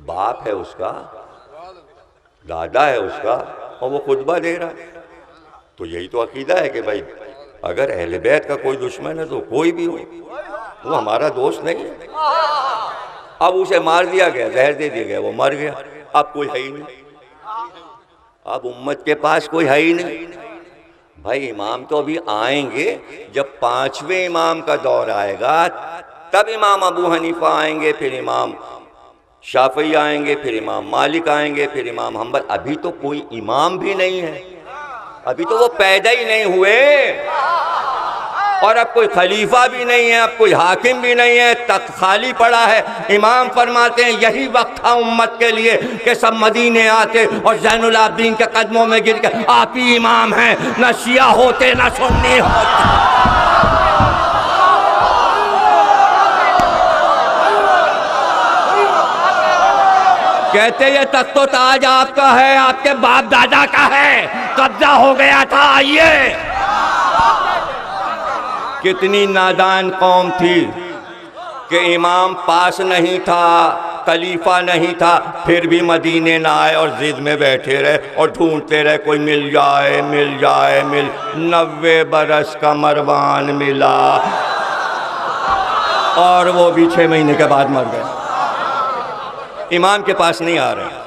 باپ ہے اس کا، دادا ہے اس کا، اور وہ خطبہ دے رہا ہے۔ تو یہی تو عقیدہ ہے کہ بھائی اگر اہل بیت کا کوئی دشمن ہے تو کوئی بھی ہو، وہ ہمارا دوست نہیں ہے۔ اب اسے مار دیا گیا، زہر دے دیا گیا، وہ مر گیا، اب کوئی ہے ہی نہیں، اب امت کے پاس کوئی ہے ہی نہیں۔ بھائی امام تو ابھی آئیں گے، جب 5ویں امام کا دور آئے گا تب امام ابو حنیفہ آئیں گے، پھر امام شافعی آئیں گے، پھر امام مالک آئیں گے، پھر امام حنبل۔ ابھی تو کوئی امام بھی نہیں ہے، ابھی تو وہ پیدا ہی نہیں ہوئے، اور اب کوئی خلیفہ بھی نہیں ہے، اب کوئی حاکم بھی نہیں ہے، تخت خالی پڑا ہے۔ امام فرماتے ہیں یہی وقت تھا امت کے لیے کہ سب مدینے آتے اور زین العابدین کے قدموں میں گر کے آپ ہی امام ہیں، نہ شیعہ ہوتے نہ سنی ہوتے۔ کہتے یہ تخت و تاج آپ کا ہے، آپ کے باپ دادا کا ہے، قبضہ ہو گیا تھا، آئیے۔ کتنی نادان قوم تھی کہ امام پاس نہیں تھا، خلیفہ نہیں تھا، پھر بھی مدینے نہ آئے اور ضد میں بیٹھے رہے اور ڈھونڈتے رہے کوئی مل جائے مل جائے 90 برس کا مروان ملا، اور وہ بھی 6 مہینے کے بعد مر گئے، امام کے پاس نہیں آ رہے۔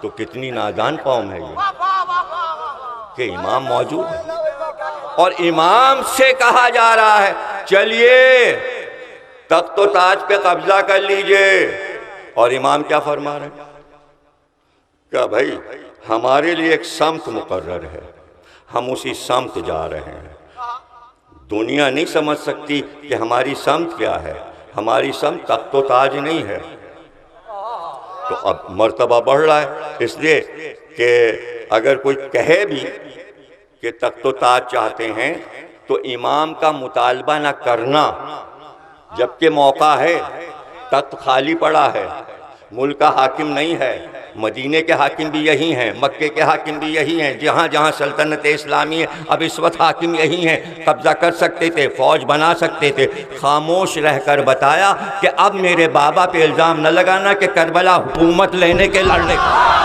تو کتنی نادان قوم ہے یہ کہ امام موجود ہے، اور امام سے کہا جا رہا ہے چلیے تخت و تاج پہ قبضہ کر لیجئے، اور امام کیا فرما رہے ہیں کہ بھائی ہمارے لیے ایک سمت مقرر ہے، ہم اسی سمت جا رہے ہیں، دنیا نہیں سمجھ سکتی کہ ہماری سمت کیا ہے، ہماری سمت تخت و تاج نہیں ہے۔ تو اب مرتبہ بڑھ رہا ہے، اس لیے کہ اگر کوئی کہے بھی کہ تخت و تاج چاہتے ہیں تو امام کا مطالبہ نہ کرنا، جبکہ موقع ہے، تخت خالی پڑا ہے، ملک کا حاکم نہیں ہے، مدینے کے حاکم بھی یہی ہیں، مکے کے حاکم بھی یہی ہیں، جہاں جہاں سلطنت اسلامی ہے اب اس وقت حاکم یہی ہیں، قبضہ کر سکتے تھے، فوج بنا سکتے تھے، خاموش رہ کر بتایا کہ اب میرے بابا پہ الزام نہ لگانا کہ کربلا حکومت لینے کے لڑنے کے۔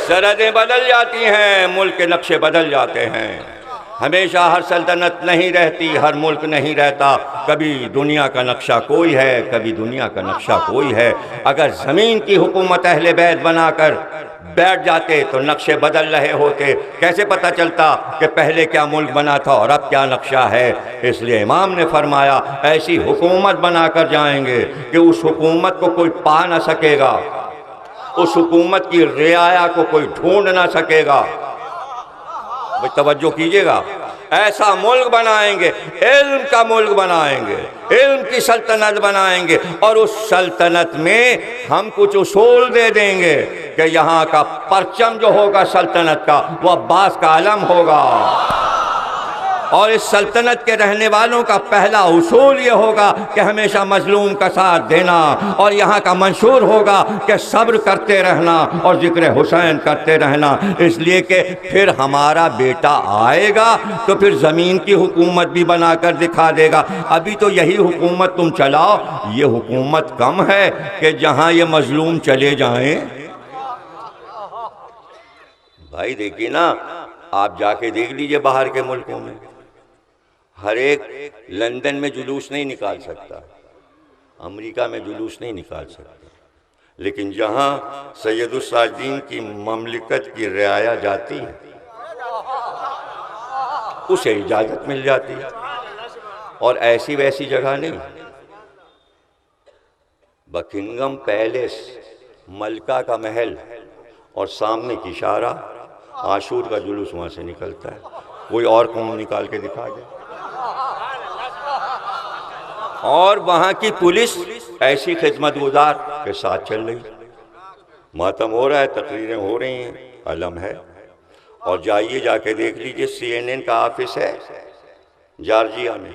سرحدیں بدل جاتی ہیں، ملک کے نقشے بدل جاتے ہیں، ہمیشہ ہر سلطنت نہیں رہتی، ہر ملک نہیں رہتا، کبھی دنیا کا نقشہ کوئی ہے، کبھی دنیا کا نقشہ کوئی ہے۔ اگر زمین کی حکومت اہل بیت بنا کر بیٹھ جاتے تو نقشے بدل رہے ہوتے، کیسے پتہ چلتا کہ پہلے کیا ملک بنا تھا اور اب کیا نقشہ ہے؟ اس لیے امام نے فرمایا ایسی حکومت بنا کر جائیں گے کہ اس حکومت کو کوئی پا نہ سکے گا، اس حکومت کی رعایا کو کوئی ڈھونڈ نہ سکے گا۔ توجہ کیجئے گا، ایسا ملک بنائیں گے، علم کا ملک بنائیں گے، علم کی سلطنت بنائیں گے، اور اس سلطنت میں ہم کچھ اصول دے دیں گے کہ یہاں کا پرچم جو ہوگا سلطنت کا وہ عباس کا علم ہوگا، اور اس سلطنت کے رہنے والوں کا پہلا اصول یہ ہوگا کہ ہمیشہ مظلوم کا ساتھ دینا، اور یہاں کا منشور ہوگا کہ صبر کرتے رہنا اور ذکر حسین کرتے رہنا۔ اس لیے کہ پھر ہمارا بیٹا آئے گا تو پھر زمین کی حکومت بھی بنا کر دکھا دے گا۔ ابھی تو یہی حکومت تم چلاؤ، یہ حکومت کم ہے کہ جہاں یہ مظلوم چلے جائیں۔ بھائی دیکھیے نا، آپ جا کے دیکھ لیجئے باہر کے ملکوں میں، ہر ایک لندن میں جلوس نہیں نکال سکتا، امریکہ میں جلوس نہیں نکال سکتا، لیکن جہاں سید الساجدین کی مملکت کی رعایا جاتی ہے اسے اجازت مل جاتی ہے، اور ایسی ویسی جگہ نہیں۔ بکنگم پیلیس، ملکہ کا محل، اور سامنے کی شارع، عاشور کا جلوس وہاں سے نکلتا ہے، کوئی اور قوم نکال کے دکھا دے۔ اور وہاں کی پولیس ایسی خدمت گزار کے ساتھ چل رہی، ماتم ہو رہا ہے، تقریریں ہو رہی ہیں، علم ہے۔ اور جائیے جا کے دیکھ لیجئے، سی این این کا آفس ہے جارجیا میں،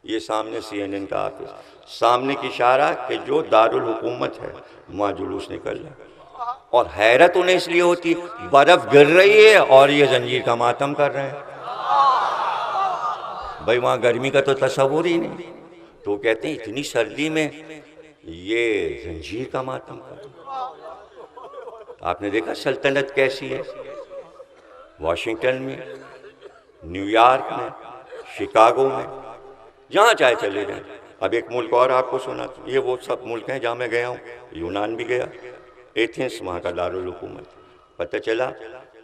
یہ سامنے سی این این کا آفس، سامنے کی شارع کہ جو دارالحکومت ہے وہاں جلوس نکل رہا ہے، اور حیرت انہیں اس لیے ہوتی، برف گر رہی ہے اور یہ زنجیر کا ماتم کر رہے ہیں۔ بھائی وہاں گرمی کا تو تصور ہی نہیں، تو کہتے ہیں اتنی سردی میں یہ زنجیر کا ماتم کر رہے ہیں۔ آپ نے دیکھا سلطنت کیسی ہے، واشنگٹن میں، نیو یارک میں، شکاگو میں، جہاں چاہے چلے جائیں۔ اب ایک ملک اور آپ کو سنا، یہ وہ سب ملک ہیں جہاں میں گیا ہوں، یونان بھی گیا، ایتھنس وہاں کا دارالحکومت، پتہ چلا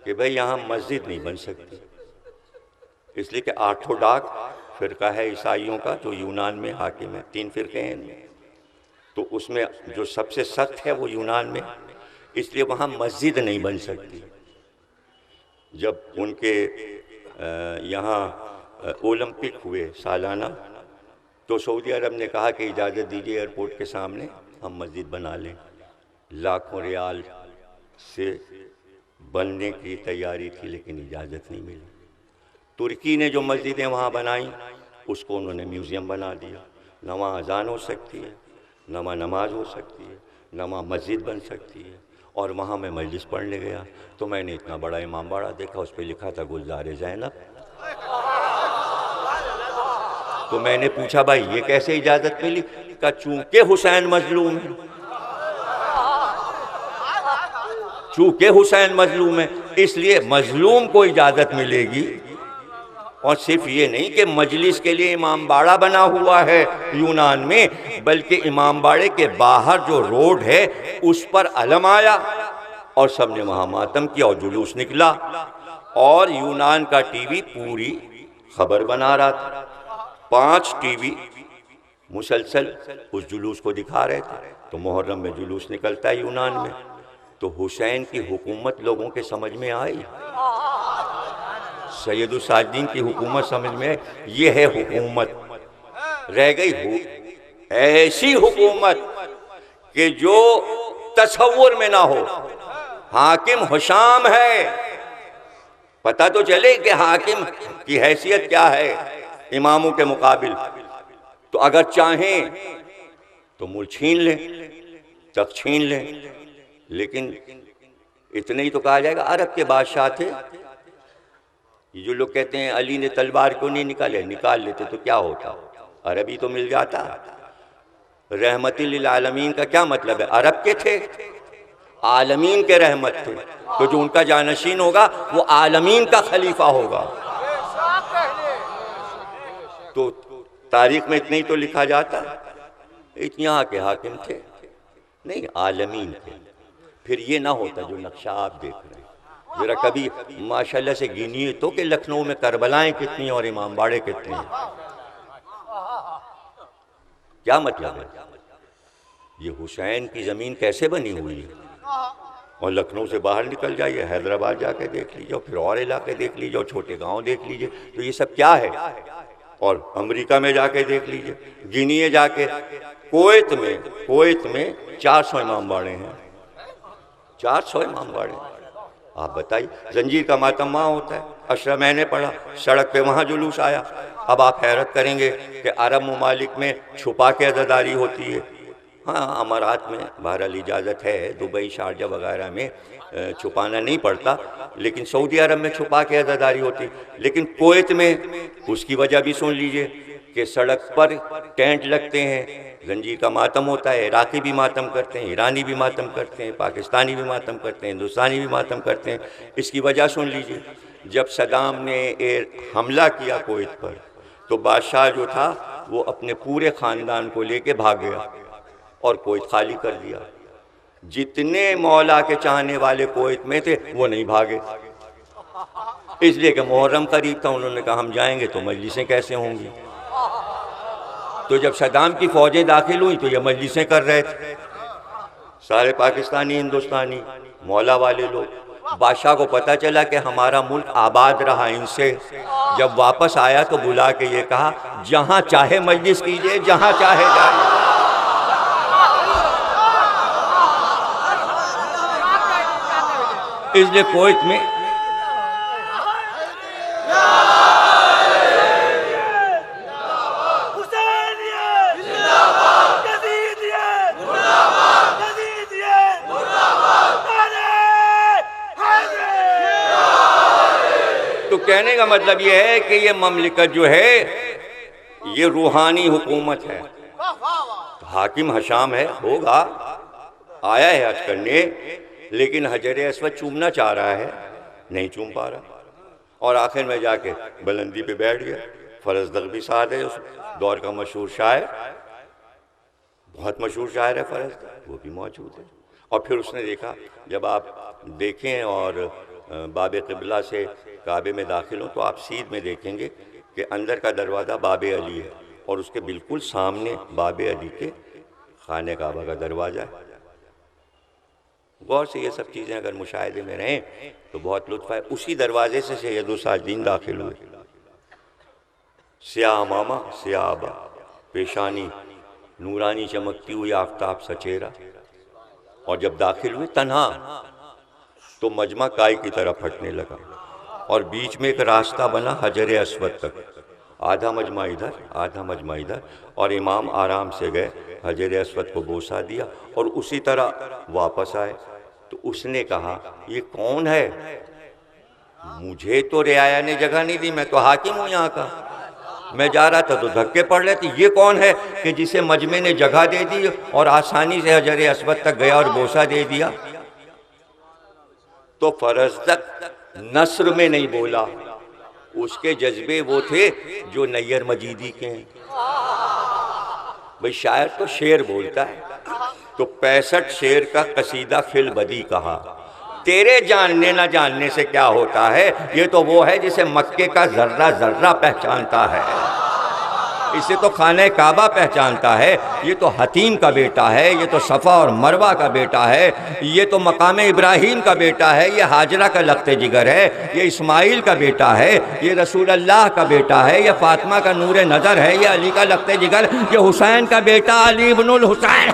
کہ بھئی یہاں مسجد نہیں بن سکتی، اس لیے کہ آرتھوڈاکس فرقہ ہے عیسائیوں کا جو یونان میں حاکم ہے، 3 فرقے ہیں ان میں، تو اس میں جو سب سے سخت ہے وہ یونان میں، اس لیے وہاں مسجد نہیں بن سکتی۔ جب ان کے یہاں اولمپک ہوئے سالانہ، تو سعودی عرب نے کہا کہ اجازت دیجیے ایئرپورٹ کے سامنے ہم مسجد بنا لیں، لاکھوں ریال سے بننے کی تیاری تھی لیکن اجازت نہیں ملی۔ ترکی نے جو مسجدیں وہاں بنائیں اس کو انہوں نے میوزیم بنا دیا، نہ وہاں اذان ہو سکتی ہے، نہ وہاں نماز ہو سکتی ہے، نہ وہاں مسجد بن سکتی ہے۔ اور وہاں میں مجلس پڑھنے گیا تو میں نے اتنا بڑا امام باڑہ دیکھا، اس پہ لکھا تھا گلزار زینب، تو میں نے پوچھا بھائی یہ کیسے اجازت ملی؟ کہ چونکہ حسین مظلوم ہے، چونکہ حسین مظلوم ہے اس لیے مظلوم کو اجازت ملے گی۔ اور صرف یہ نہیں کہ مجلس کے لیے امام باڑہ بنا ہوا ہے یونان میں، بلکہ امام باڑے کے باہر جو روڈ ہے اس پر علم آیا اور سب نے وہاں ماتم کیا اور جلوس نکلا، اور یونان کا ٹی وی پوری خبر بنا رہا تھا، 5 ٹی وی مسلسل اس جلوس کو دکھا رہے تھے۔ تو محرم میں جلوس نکلتا ہے یونان میں، تو حسین کی حکومت لوگوں کے سمجھ میں آئی، سید الساجدین کی حکومت سمجھ میں، یہ ہے حکومت۔ رہ گئی ایسی حکومت کہ جو تصور میں نہ ہو، حاکم حشام ہے، پتہ تو چلے کہ حاکم کی حیثیت کیا ہے اماموں کے مقابل، تو اگر چاہیں تو ملک چھین لیں، تخت چھین لیں، لیکن اتنے ہی تو کہا جائے گا عرب کے بادشاہ تھے۔ یہ جو لوگ کہتے ہیں علی نے تلوار کیوں نہیں نکالے، نکال لیتے تو کیا ہوتا، عربی تو مل جاتا۔ رحمت للعالمین کا کیا مطلب ہے؟ عرب کے تھے، عالمین کے رحمت تھے، تو جو ان کا جانشین ہوگا وہ عالمین کا خلیفہ ہوگا۔ تو تاریخ میں اتنے ہی تو لکھا جاتا، یہاں کے حاکم تھے، نہیں عالمین کے۔ پھر یہ نہ ہوتا جو نقشہ آپ دیکھ رہے ہیں۔ ذرا کبھی ماشاءاللہ سے گنیے تو کہ لکھنؤ میں کربلائیں کتنی اور امام باڑے کتنے ہیں۔ کیا مطلب ہے؟ یہ حسین کی زمین کیسے بنی ہوئی ہے؟ اور لکھنؤ سے باہر نکل جائیے، حیدرآباد جا کے دیکھ لیجیے، پھر اور علاقے دیکھ لیجیے، اور چھوٹے گاؤں دیکھ لیجیے، تو یہ سب کیا ہے؟ اور امریکہ میں جا کے دیکھ لیجیے، گنیے جا کے، کویت میں 400 امام باڑے ہیں، 400 امام باڑے ہیں۔ آپ بتائیے، زنجیر کا ماتم وہاں ہوتا ہے، عشرہ میں نے پڑھا، سڑک پہ وہاں جلوس آیا۔ اب آپ حیرت کریں گے کہ عرب ممالک میں چھپا کے عزاداری ہوتی ہے۔ ہاں امارات میں بہرحال اجازت ہے، دبئی شارجہ وغیرہ میں چھپانا نہیں پڑتا، لیکن سعودی عرب میں چھپا کے عزاداری ہوتی۔ لیکن کویت میں اس کی وجہ بھی سن لیجئے کہ سڑک پر ٹینٹ لگتے ہیں، زنجیر کا ماتم ہوتا ہے، عراقی بھی ماتم کرتے ہیں، ایرانی بھی ماتم کرتے ہیں، پاکستانی بھی ماتم کرتے ہیں، ہندوستانی بھی ماتم کرتے ہیں۔ اس کی وجہ سن لیجئے، جب صدام نے حملہ کیا کویت پر تو بادشاہ جو تھا وہ اپنے پورے خاندان کو لے کے بھاگ گیا اور کویت خالی کر دیا۔ جتنے مولا کے چاہنے والے کویت میں تھے وہ نہیں بھاگے، اس لیے کہ محرم قریب تھا، انہوں نے کہا ہم جائیں گے تو مجلسیں کیسے ہوں گی۔ تو جب صدام کی فوجیں داخل ہوئی تو یہ مجلسیں کر رہے تھے، سارے پاکستانی ہندوستانی مولا والے لوگ۔ بادشاہ کو پتہ چلا کہ ہمارا ملک آباد رہا ان سے، جب واپس آیا تو بلا کے یہ کہا جہاں چاہے مجلس کیجئے، جہاں چاہے جائے۔ اس لیے کویت میں تو کہنے کا مطلب یہ ہے کہ یہ مملکت جو ہے یہ روحانی حکومت ہے۔ حاکم حشام ہے، ہوگا، آیا ہے حج کرنے، لیکن حجر اسود چومنا چاہ رہا ہے، نہیں چوم پا رہا، اور آخر میں جا کے بلندی پہ بیٹھ گیا۔ فرزدق بھی ساتھ ہے، اس دور کا مشہور شاعر، بہت مشہور شاعر ہے فرزدق، وہ بھی موجود ہے۔ اور پھر اس نے دیکھا، جب آپ دیکھیں اور باب قبلہ سے کعبے میں داخل ہوں تو آپ سیدھ میں دیکھیں گے کہ اندر کا دروازہ باب علی ہے، اور اس کے بالکل سامنے باب علی کے خانہ کعبہ کا دروازہ ہے۔ غور سے یہ سب چیزیں اگر مشاہدے میں رہیں تو بہت لطف ہے۔ اسی دروازے سے سید الساجدین داخل ہوئے، سیاہ امامہ، سیاہ آبا، پیشانی نورانی چمکتی ہوئی آفتاب سا چہرہ، اور جب داخل ہوئے تنہا تو مجمع کائی کی طرح پھٹنے لگا، اور بیچ میں ایک راستہ بنا حجر اسود تک، آدھا مجمع ادھر آدھا مجمع ادھر، اور امام آرام سے گئے، حجر اسود کو بوسہ دیا اور اسی طرح واپس آئے۔ تو اس نے کہا یہ کون ہے؟ مجھے تو رعایا نے جگہ نہیں دی، میں تو حاکم ہوں یہاں کا، میں جا رہا تھا تو دھکے پڑ رہے تھے، یہ کون ہے کہ جسے مجمع نے جگہ دے دی اور آسانی سے حجر اسود تک گیا اور بوسہ دے دیا؟ تو فرزدق نثر میں نہیں بولا، اس کے جذبے وہ تھے جو نیر مجیدی کے ہیں۔ بھئی شاعر تو شعر بولتا ہے، تو 65 شعر کا قصیدہ فی البدی کہا۔ تیرے جاننے نہ جاننے سے کیا ہوتا ہے، یہ تو وہ ہے جسے مکے کا ذرہ ذرہ پہچانتا ہے، اسے تو خانہ کعبہ پہچانتا ہے، یہ تو حتیم کا بیٹا ہے، یہ تو صفا اور مروہ کا بیٹا ہے، یہ تو مقام ابراہیم کا بیٹا ہے، یہ ہاجرہ کا لخت جگر ہے، یہ اسماعیل کا بیٹا ہے، یہ رسول اللہ کا بیٹا ہے، یہ فاطمہ کا نور نظر ہے، یہ علی کا لخت جگر، یہ حسین کا بیٹا علی بن الحسین۔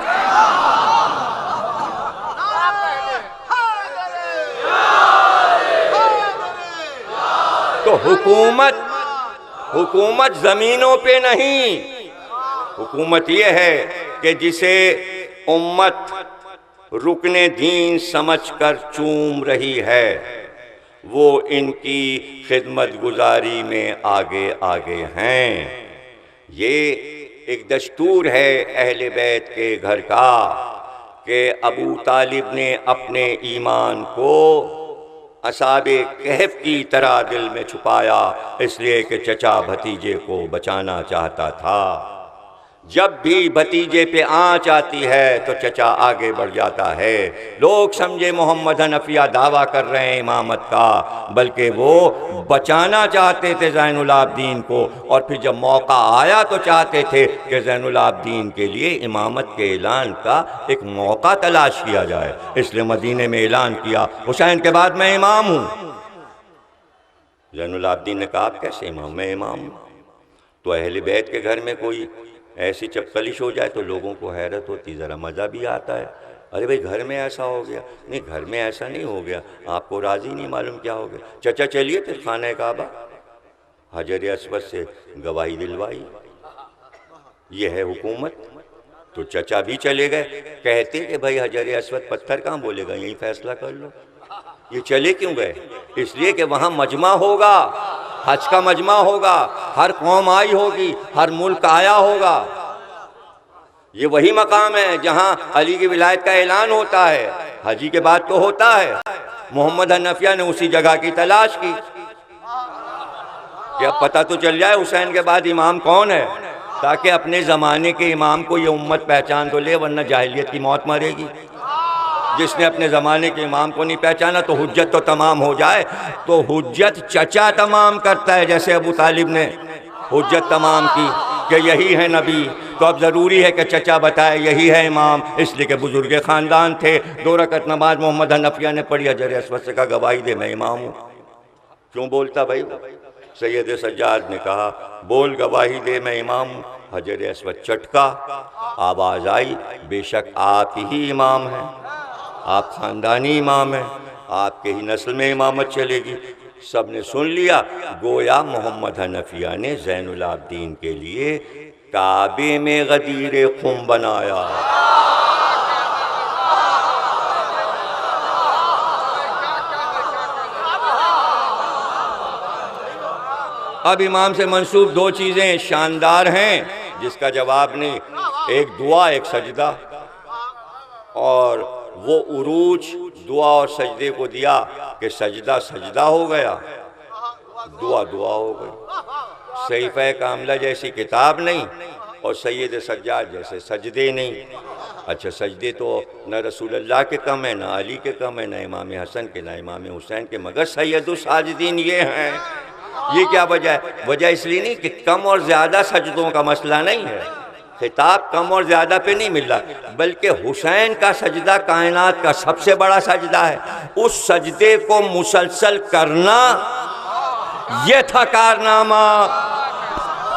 تو حکومت زمینوں پہ نہیں، حکومت یہ ہے کہ جسے امت رکن دین سمجھ کر چوم رہی ہے وہ ان کی خدمت گزاری میں آگے آگے ہیں۔ یہ ایک دستور ہے اہل بیت کے گھر کا کہ ابو طالب نے اپنے ایمان کو اصحاب کہف کی طرح دل میں چھپایا، اس لیے کہ چچا بھتیجے کو بچانا چاہتا تھا۔ جب بھی بھتیجے پہ آنچ آتی ہے تو چچا آگے بڑھ جاتا ہے۔ لوگ سمجھے محمد حنفیہ دعویٰ کر رہے ہیں امامت کا، بلکہ وہ بچانا چاہتے تھے زین العابدین کو، اور پھر جب موقع آیا تو چاہتے تھے کہ زین العابدین کے لیے امامت کے اعلان کا ایک موقع تلاش کیا جائے، اس لیے مدینے میں اعلان کیا حسین کے بعد میں امام ہوں۔ زین العابدین نے کہا آپ کیسے امام؟ میں امام ہوں۔ تو اہل بیت کے گھر میں کوئی ایسی چپکلش ہو جائے تو لوگوں کو حیرت ہوتی، ذرا مزہ بھی آتا ہے، ارے بھئی گھر میں ایسا ہو گیا۔ نہیں، گھر میں ایسا نہیں ہو گیا، آپ کو راضی نہیں معلوم کیا ہو گیا۔ چچا چلیے پھر خانہ کعبہ، حجر اسود سے گواہی دلوائی، یہ ہے حکومت۔ تو چچا بھی چلے گئے، کہتے کہ بھائی حجر اسود پتھر کہاں بولے گا، یہی فیصلہ کر لو۔ یہ چلے کیوں گئے؟ اس لیے کہ وہاں مجمع ہوگا، حج کا مجمع ہوگا، ہر قوم آئی ہوگی، ہر ملک آیا ہوگا۔ یہ وہی مقام ہے جہاں علی کی ولایت کا اعلان ہوتا ہے، حجی کے بعد تو ہوتا ہے۔ محمد حنفیہ نے اسی جگہ کی تلاش کی کہ اب پتہ تو چل جائے حسین کے بعد امام کون ہے، تاکہ اپنے زمانے کے امام کو یہ امت پہچان تو لے، ورنہ جاہلیت کی موت مرے گی۔ جس نے اپنے زمانے کے امام کو نہیں پہچانا تو حجت تو تمام ہو جائے، تو حجت چچا تمام کرتا ہے، جیسے ابو طالب نے حجت تمام کی کہ یہی ہے نبی، تو اب ضروری ہے کہ چچا بتائے یہی ہے امام، اس لیے کہ بزرگ خاندان تھے۔ 2 رکعت نماز محمد حنفیہ نے پڑھی، حجر اسود سے کہا گواہی دے میں امام ہوں۔ کیوں بولتا بھائی؟ سید سجاد نے کہا بول گواہی دے میں امام ہوں۔ حجر اسود چٹکا، آواز آئی بے شک آپ ہی امام ہیں، آپ خاندانی امام ہیں، آپ کے ہی نسل میں امامت چلے گی۔ سب نے سن لیا، گویا محمد حنفیہ نے زین العابدین کے لیے کعبے میں غدیر خم بنایا۔ اب امام سے منسوب 2 چیزیں شاندار ہیں جس کا جواب نہیں، ایک دعا ایک سجدہ، اور وہ عروج دعا اور سجدے کو دیا کہ سجدہ سجدہ ہو گیا، دعا دعا ہو گئی۔ صحیفہ کاملہ جیسی کتاب نہیں اور سید سجاد جیسے سجدے نہیں۔ اچھا سجدے تو نہ رسول اللہ کے کم ہیں، نہ علی کے کم ہیں، نہ امام حسن کے، نہ امام حسین کے، مگر سید الساجدین یہ ہیں۔ یہ کیا وجہ ہے؟ وجہ اس لیے نہیں کہ کم اور زیادہ سجدوں کا مسئلہ نہیں ہے، خطاب کم اور زیادہ پہ نہیں مل رہا، بلکہ حسین کا سجدہ کائنات کا سب سے بڑا سجدہ ہے، اس سجدے کو مسلسل کرنا یہ تھا کارنامہ۔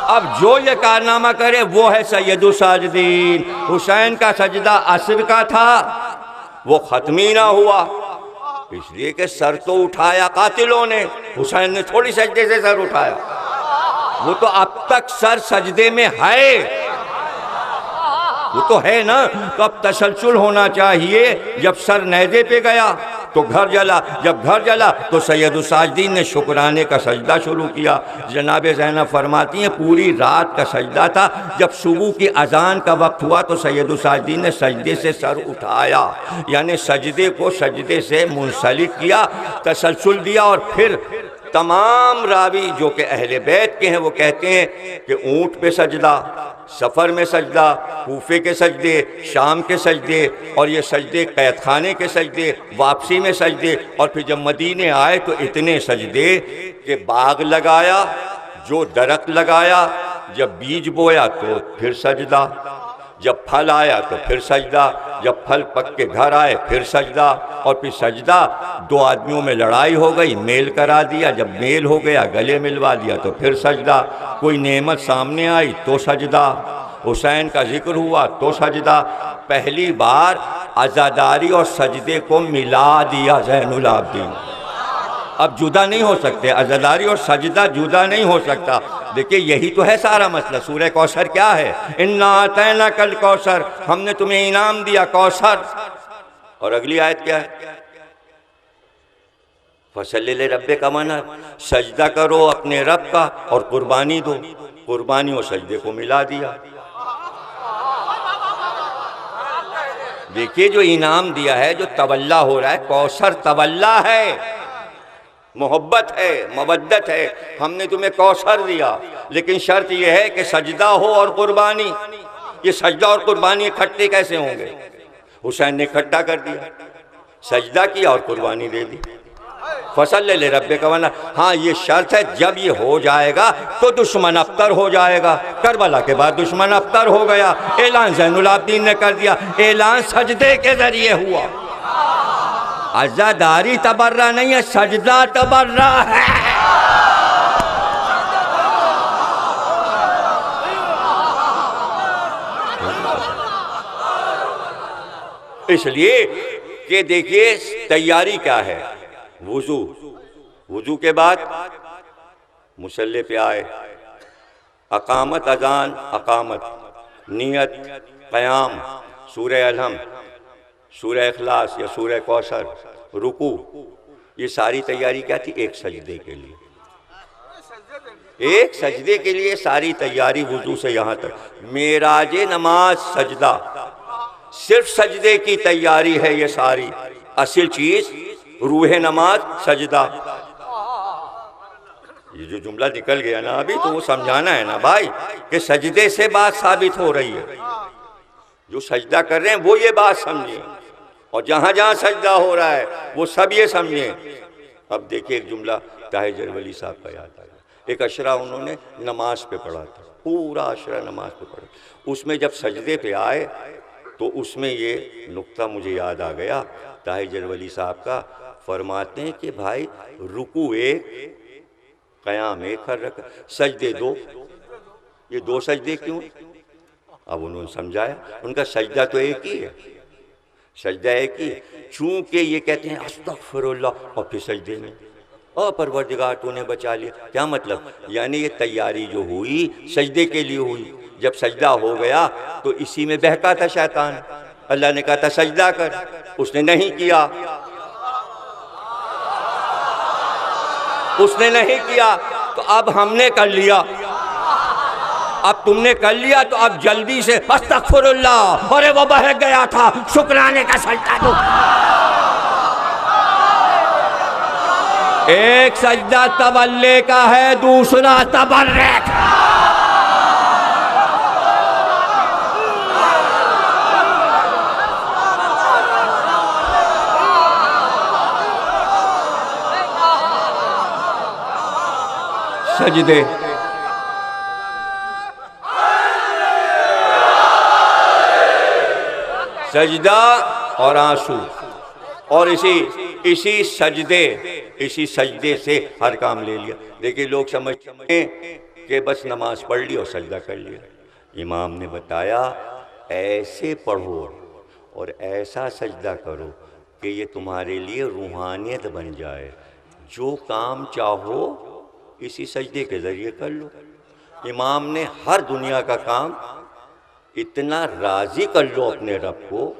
اب جو یہ کارنامہ کرے وہ ہے سید الساجدین۔ حسین کا سجدہ عصر کا تھا، وہ ختمی نہ ہوا، اس لیے کہ سر تو اٹھایا قاتلوں نے، حسین نے تھوڑی سجدے سے سر اٹھایا، وہ تو اب تک سر سجدے میں ہے، وہ تو ہے نا۔ تو اب تسلسل ہونا چاہیے، جب سر نیزے پہ گیا تو گھر جلا، جب گھر جلا تو سید الساجدین نے شکرانے کا سجدہ شروع کیا۔ جناب زینب فرماتی ہیں پوری رات کا سجدہ تھا، جب صبح کی اذان کا وقت ہوا تو سید الساجدین نے سجدے سے سر اٹھایا، یعنی سجدے کو سجدے سے منسلک کیا، تسلسل دیا۔ اور پھر تمام راوی جو کہ اہل بیت کے ہیں وہ کہتے ہیں کہ اونٹ پہ سجدہ، سفر میں سجدہ، کوفے کے سجدے، شام کے سجدے، اور یہ سجدے قید خانے کے سجدے، واپسی میں سجدے، اور پھر جب مدینے آئے تو اتنے سجدے کہ باغ لگایا، جو درخت لگایا، جب بیج بویا تو پھر سجدہ، جب پھل آیا تو پھر سجدہ، جب پھل پک کے گھر آئے پھر سجدہ، اور پھر سجدہ 2 آدمیوں میں لڑائی ہو گئی میل کرا دیا، جب میل ہو گیا گلے ملوا دیا تو پھر سجدہ، کوئی نعمت سامنے آئی تو سجدہ، حسین کا ذکر ہوا تو سجدہ۔ پہلی بار عزاداری اور سجدے کو ملا دیا زین العابدین۔ اب جدا نہیں ہو سکتے، عزاداری اور سجدہ جدا نہیں ہو سکتا۔ دیکھیں یہی تو ہے سارا مسئلہ۔ سورہ کوثر کیا ہے؟ اِنَّا أَعْطَيْنَاكَ الْكَوْثَرَ، ہم نے تمہیں انعام دیا کوثر۔ اور اگلی آیت کیا ہے؟ فَصَلِّ لِرَبِّكَ وَانْحَرْ، سجدہ کرو اپنے رب کا اور قربانی دو۔ قربانی اور سجدے کو ملا دیا۔ دیکھیے جو انعام دیا ہے، جو تولا ہو رہا ہے، کوثر تولا ہے، محبت ہے، مودت ہے، ہم نے تمہیں کوثر دیا، لیکن شرط یہ ہے کہ سجدہ ہو اور قربانی۔ یہ سجدہ اور قربانی اکٹھے کیسے ہوں گے؟ حسین نے اکٹھا کر دیا، سجدہ کیا اور قربانی دے دی۔ فصل لے ربک وانحر، ہاں یہ شرط ہے جب یہ ہو جائے گا تو دشمن ابتر ہو جائے گا۔ کربلا کے بعد دشمن ابتر ہو گیا، اعلان زین العابدین نے کر دیا، اعلان سجدے کے ذریعے ہوا۔ عزاداری تبرہ نہیں ہے، سجدہ تبرہ ہے۔ اس لیے کہ دیکھیے تیاری کیا ہے، وضو کے بعد مصلی پہ آئے، اقامت اذان، اقامت نیت، قیام، سورہ الحم، سورہ اخلاص یا سورہ کوثر، رکوع، یہ ساری تیاری کیا تھی؟ ایک سجدے کے لیے، ایک سجدے کے لیے ساری تیاری وضو سے یہاں تک۔ معراج نماز سجدہ، صرف سجدے کی تیاری ہے یہ ساری، اصل چیز روح نماز سجدہ۔ یہ جو جملہ نکل گیا نا ابھی تو وہ سمجھانا ہے نا بھائی کہ سجدے سے بات ثابت ہو رہی ہے، جو سجدہ کر رہے ہیں وہ یہ بات سمجھیں، اور جہاں جہاں سجدہ ہو رہا ہے وہ سب یہ سمجھیں۔ اب دیکھیں ایک جملہ طاہر جرولی صاحب کا یاد آیا، ایک اشرا انہوں نے نماز پہ پڑھا تھا، پورا اشرا نماز پہ پڑھا، اس میں جب سجدے پہ آئے تو اس میں یہ نقطہ مجھے یاد آ گیا طاہر جرولی صاحب کا، فرماتے ہیں کہ بھائی رکوع ایک، قیام ایک، ہر رکعت سجدے دو، یہ دو سجدے کیوں؟ اب انہوں نے سمجھایا، ان کا سجدہ تو ایک ہی ہے، سجدہ ایک ہی ہے، چونکہ یہ کہتے ہیں استغفر اللہ اور پھر سجدے میں او پروردگار تو نے بچا لیا، کیا مطلب؟ یعنی یہ تیاری جو ہوئی سجدے کے لیے ہوئی، جب سجدہ ہو گیا تو اسی میں بہکا تھا شیطان، اللہ نے کہا تھا سجدہ کر، اس نے نہیں کیا، اس نے نہیں کیا، تو اب ہم نے کر لیا، اب تم نے کر لیا تو اب جلدی سے استغفر اللہ، اور وہ بہک گیا تھا، شکرانے کا سجدہ دو۔ ایک سجدہ تولی کا ہے، دوسرا تبرک۔ سجدے، سجدہ اور آنسو، اور اسی سجدے سے ہر کام لے لیا۔ دیکھیں لوگ سمجھتے ہیں کہ بس نماز پڑھ لی اور سجدہ کر لیا، امام نے بتایا ایسے پڑھو اور ایسا سجدہ کرو کہ یہ تمہارے لیے روحانیت بن جائے، جو کام چاہو اسی سجدے کے ذریعے کر لو۔ امام نے ہر دنیا کا کام اتنا راضی کر لو اپنے رب کو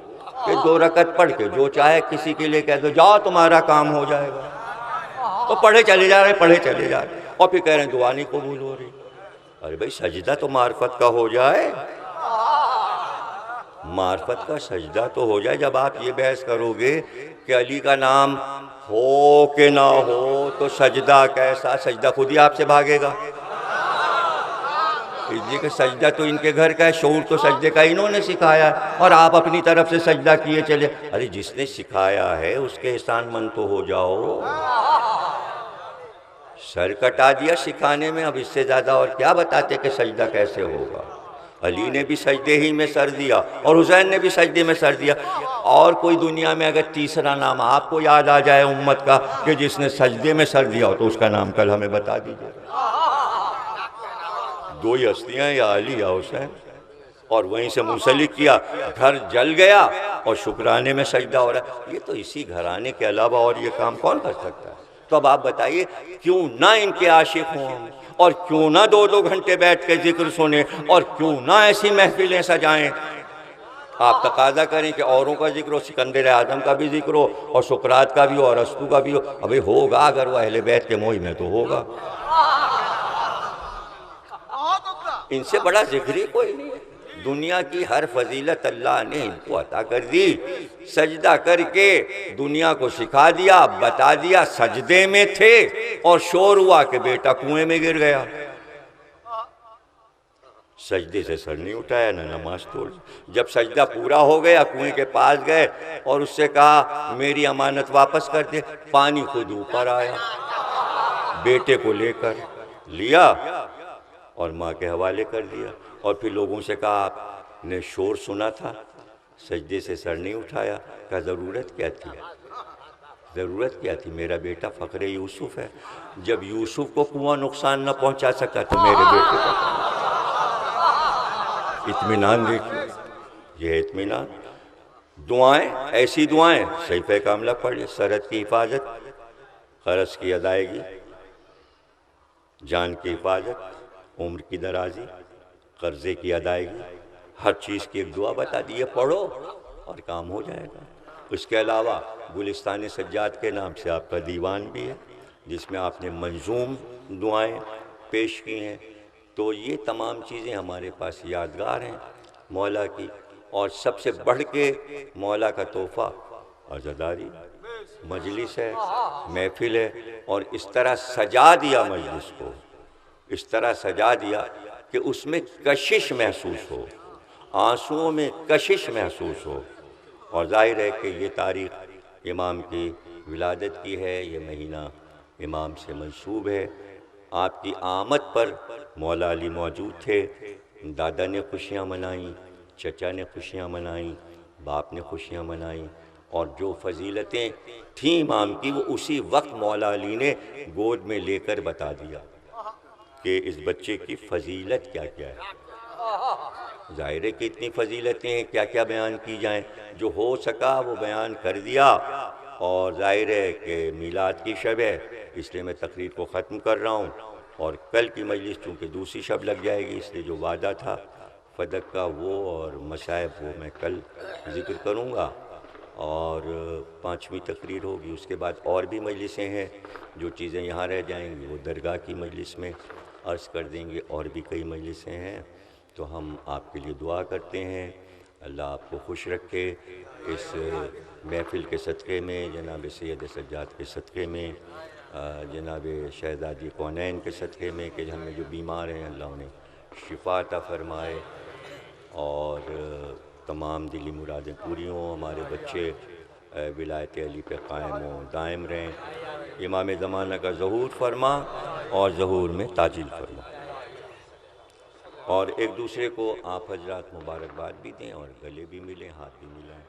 کہ 2 رکعت پڑھ کے جو چاہے کسی کے لیے کہہ دو جاؤ تمہارا کام ہو جائے گا، تو پڑھے چلے جا رہے، اور پھر کہہ رہے ہیں دعا نہیں قبول ہو رہی۔ ارے بھائی سجدہ تو معرفت کا ہو جائے، معرفت کا سجدہ تو ہو جائے۔ جب آپ یہ بحث کرو گے کہ علی کا نام ہو کہ نہ ہو تو سجدہ کیسا، سجدہ خود ہی آپ سے بھاگے گا، اس لیے کہ سجدہ تو ان کے گھر کا ہے، شعور تو سجدے کا انہوں نے سکھایا، اور آپ اپنی طرف سے سجدہ کیے چلے۔ ارے جس نے سکھایا ہے اس کے احسان مند تو ہو جاؤ، سر کٹا دیا سکھانے میں، اب اس سے زیادہ اور کیا بتاتے کہ سجدہ کیسے ہوگا۔ علی نے بھی سجدے ہی میں سر دیا اور حسین نے بھی سجدے میں سر دیا، اور کوئی دنیا میں اگر تیسرا نام آپ کو یاد آ جائے امت کا کہ جس نے سجدے میں سر دیا ہو تو اس کا نام کل ہمیں بتا دیجیے۔ 2 ہی ہستیاں، یا علی یا حسین، اور وہیں سے منسلک کیا، گھر جل گیا اور شکرانے میں سجدہ ہو رہا ہے۔ یہ تو اسی گھرانے کے علاوہ اور یہ کام کون کر سکتا ہے؟ تو اب آپ بتائیے کیوں نہ ان کے عاشق ہوں، اور کیوں نہ 2 گھنٹے بیٹھ کے ذکر سنیں، اور کیوں نہ ایسی محفلیں سجائیں۔ آپ تقاضا کریں کہ اوروں کا ذکر ہو، سکندر اعظم کا بھی ذکر ہو، اور سقراط کا بھی ہو، اور ارسطو کا بھی ہو، ابھی ہوگا اگر وہ اہل بیت کے موئی میں تو ہوگا، ان سے بڑا ذکر ہی کوئی نہیں ہے۔ دنیا کی ہر فضیلت اللہ نے ان کو عطا کر دی، سجدہ کر کے دنیا کو سکھا دیا، بتا دیا، سجدے میں تھے اور شور ہوا کہ بیٹا کنویں میں گر گیا۔ سجدے سے سر نہیں اٹھایا نہ نماز توڑ. جب سجدہ پورا ہو گیا کنویں کے پاس گئے اور اس سے کہا میری امانت واپس کر دے. پانی خود اوپر آیا, بیٹے کو لے کر لیا اور ماں کے حوالے کر دیا. اور پھر لوگوں سے کہا آپ نے شور سنا تھا, سجدے سے سر نہیں اٹھایا. کہا ضرورت کیا تھی, ضرورت کیا تھی, میرا بیٹا فخر یوسف ہے. جب یوسف کو کنواں نقصان نہ پہنچا سکا تو میرے بیٹے کو. اطمینان دیکھیے, یہ ہے اطمینان. دعائیں ایسی دعائیں صحیفہ کاملہ پڑھیے. سرحد کی حفاظت, قرض کی ادائیگی, جان کی حفاظت, عمر کی درازی, قرضے کی ادائیگی, ہر چیز کی ایک دعا بتا دی, یہ پڑھو اور کام ہو جائے گا. اس کے علاوہ گلستان سجاد کے نام سے آپ کا دیوان بھی ہے جس میں آپ نے منظوم دعائیں پیش کی ہیں. تو یہ تمام چیزیں ہمارے پاس یادگار ہیں مولا کی. اور سب سے بڑھ کے مولا کا تحفہ عزاداری مجلس ہے, محفل ہے. اور اس طرح سجا دیا مجلس کو, اس طرح سجا دیا کہ اس میں کشش محسوس ہو, آنسوؤں میں کشش محسوس ہو. اور ظاہر ہے کہ یہ تاریخ امام کی ولادت کی ہے, یہ مہینہ امام سے منسوب ہے. آپ کی آمد پر مولا علی موجود تھے. دادا نے خوشیاں منائیں, چچا نے خوشیاں منائیں, باپ نے خوشیاں منائیں. اور جو فضیلتیں تھیں امام کی وہ اسی وقت مولا علی نے گود میں لے کر بتا دیا کہ اس بچے کی فضیلت کیا کیا ہے. ظاہر ہے کہ اتنی فضیلتیں ہیں, کیا کیا بیان کی جائیں. جو ہو سکا وہ بیان کر دیا. اور ظاہر ہے کہ میلاد کی شب ہے اس لیے میں تقریر کو ختم کر رہا ہوں. اور کل کی مجلس چونکہ دوسری شب لگ جائے گی اس لیے جو وعدہ تھا فدق کا وہ اور مصائب وہ میں کل ذکر کروں گا. اور 5ویں تقریر ہوگی. اس کے بعد اور بھی مجلسیں ہیں, جو چیزیں یہاں رہ جائیں گی وہ درگاہ کی مجلس میں عرض کر دیں گے. اور بھی کئی مجلسیں ہیں تو ہم آپ کے لیے دعا کرتے ہیں, اللہ آپ کو خوش رکھے. اس محفل کے صدقے میں, جناب سید سجاد کے صدقے میں, جناب شہزادی کونین کے صدقے میں کہ ہم میں جو بیمار ہیں اللہ انہیں شفا عطا فرمائے اور تمام دلی مرادیں پوری ہوں. ہمارے بچے ولایت علی پہ قائم ہوں, دائم رہیں. امام زمانہ کا ظہور فرما اور ظہور میں تاجیل فرما. اور ایک دوسرے کو آپ حضرات مبارکباد بھی دیں اور گلے بھی ملیں, ہاتھ بھی ملائیں.